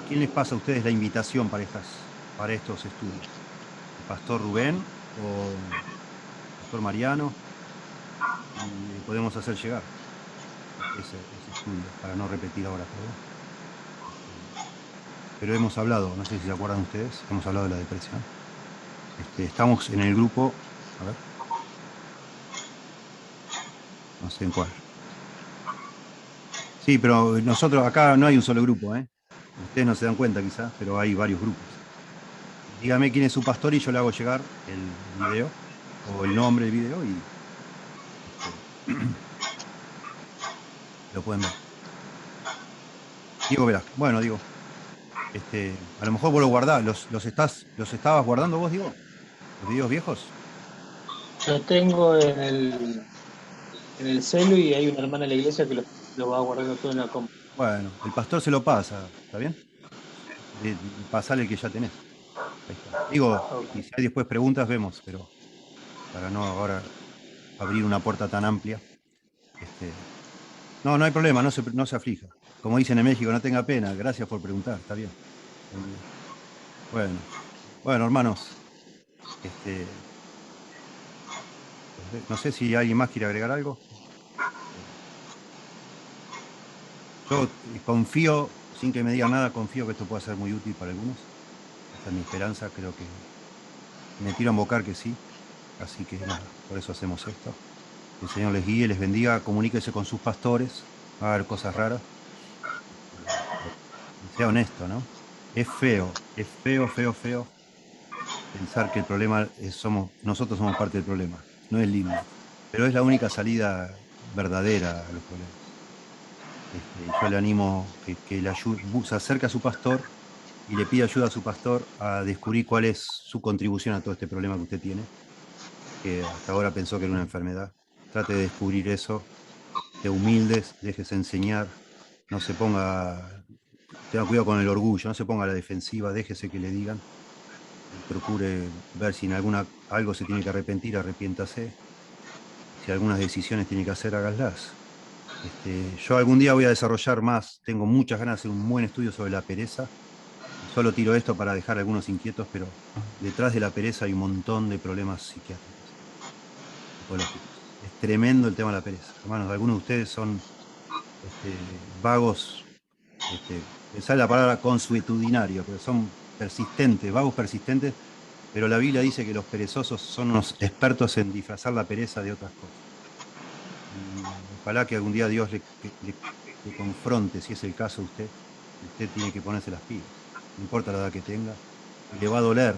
¿Quién les pasa a ustedes la invitación para estos estudios? ¿El pastor Rubén o el pastor Mariano? Y podemos hacer llegar ese estudio, para no repetir ahora todo. Pero hemos hablado, no sé si se acuerdan ustedes, hemos hablado de la depresión. Estamos en el grupo, a ver, no sé en cuál. Sí, pero nosotros acá no hay un solo grupo, ¿eh? Ustedes no se dan cuenta quizás, pero hay varios grupos. Dígame quién es su pastor y yo le hago llegar el video, o el nombre del video, y lo pueden ver. Diego Velázquez. Bueno, Diego, a lo mejor vos lo guardás, ¿los estabas guardando vos, Diego? ¿Los videos viejos? Lo tengo en el celu y hay una hermana en la iglesia que lo va guardando todo en la compu. Bueno, el pastor se lo pasa, ¿está bien? Pasale el que ya tenés. Ahí está. Digo, Ok. y si hay después preguntas, vemos, pero para no ahora abrir una puerta tan amplia. No hay problema, no se aflija. Como dicen en México, no tenga pena. Gracias por preguntar, está bien. Muy bien. Bueno, hermanos, no sé si alguien más quiere agregar algo. Yo confío, sin que me digan nada, confío que esto pueda ser muy útil para algunos. Esa es mi esperanza, creo que me tiro a invocar que sí. Así que nada, por eso hacemos esto. Que el Señor les guíe, les bendiga, comuníquese con sus pastores, va a haber cosas raras. Sea honesto, ¿no? Es feo, feo pensar que el problema nosotros somos parte del problema. No es lindo, pero es la única salida verdadera a los problemas. Yo le animo que se acerque a su pastor y le pida ayuda a su pastor a descubrir cuál es su contribución a todo este problema que usted tiene, que hasta ahora pensó que era una enfermedad. Trate de descubrir eso, de humildes, déjese enseñar, no se ponga, tenga cuidado con el orgullo, no se ponga a la defensiva, déjese que le digan, y procure ver si en algo se tiene que arrepentir, arrepiéntase, si algunas decisiones tiene que hacer, hágaslas. Yo algún día voy a desarrollar más, tengo muchas ganas de hacer un buen estudio sobre la pereza. Solo tiro esto para dejar a algunos inquietos, pero detrás de la pereza hay un montón de problemas psiquiátricos, psicológicos. Es tremendo el tema de la pereza. Hermanos, algunos de ustedes son vagos, me sale la palabra consuetudinario, pero son persistentes, vagos persistentes, pero la Biblia dice que los perezosos son unos expertos en disfrazar la pereza de otras cosas. Y ojalá que algún día Dios le confronte, si es el caso de usted tiene que ponerse las pilas, no importa la edad que tenga, y le va a doler,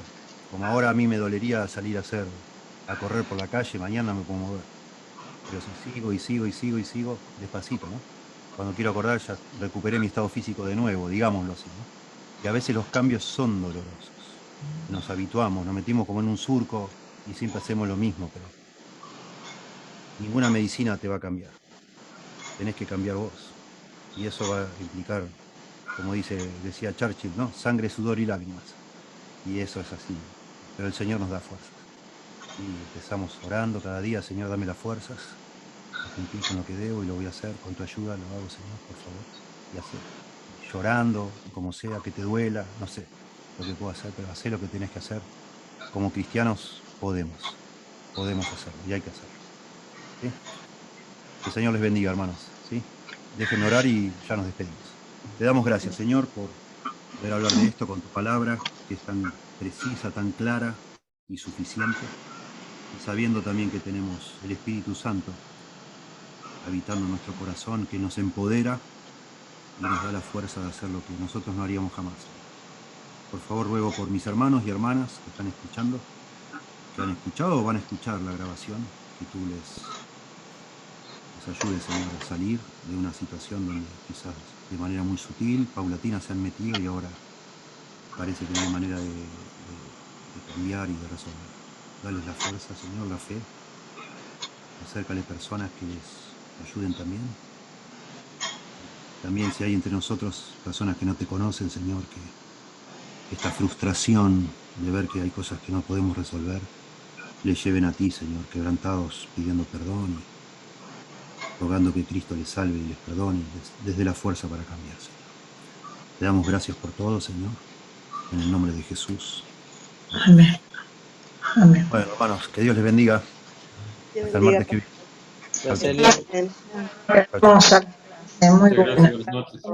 como ahora a mí me dolería salir a correr por la calle, mañana me puedo mover, pero si sigo, despacito, ¿no? Cuando quiero acordar ya recuperé mi estado físico de nuevo, digámoslo así, ¿no? Y a veces los cambios son dolorosos, nos habituamos, nos metimos como en un surco y siempre hacemos lo mismo, pero ninguna medicina te va a cambiar. Tenés que cambiar vos. Y eso va a implicar, como decía Churchill, ¿no? Sangre, sudor y lágrimas. Y eso es así. Pero el Señor nos da fuerza. Y empezamos orando cada día, Señor, dame las fuerzas a cumplir con lo que debo y lo voy a hacer. Con tu ayuda lo hago, Señor, por favor. Y hacer, llorando, como sea, que te duela, no sé lo que puedo hacer, pero hacé lo que tenés que hacer. Como cristianos podemos hacerlo y hay que hacerlo. ¿Sí? Que el Señor les bendiga, hermanos. ¿Sí? Déjenme orar y ya nos despedimos. Te damos gracias, Señor, por poder hablar de esto con tu palabra, que es tan precisa, tan clara y suficiente, y sabiendo también que tenemos el Espíritu Santo habitando en nuestro corazón, que nos empodera y nos da la fuerza de hacer lo que nosotros no haríamos jamás. Por favor, ruego por mis hermanos y hermanas que están escuchando, que han escuchado o van a escuchar la grabación, que tú les ayudes, Señor, a salir de una situación donde quizás de manera muy sutil, paulatina, se han metido y ahora parece que no hay manera de cambiar y de resolver. Dales la fuerza, Señor, la fe. Acércale personas que les ayuden también. También si hay entre nosotros personas que no te conocen, Señor, que esta frustración de ver que hay cosas que no podemos resolver, les lleven a ti, Señor, quebrantados, pidiendo perdón y rogando que Cristo les salve y les perdone y les dé la fuerza para cambiar, Señor. Te damos gracias por todo, Señor, en el nombre de Jesús. Amén. Amén. Bueno, hermanos, que Dios les bendiga. Hasta el martes que viene. Gracias, Leo. Hermosa clase, muy Muchas buena. gracias, buenas noches.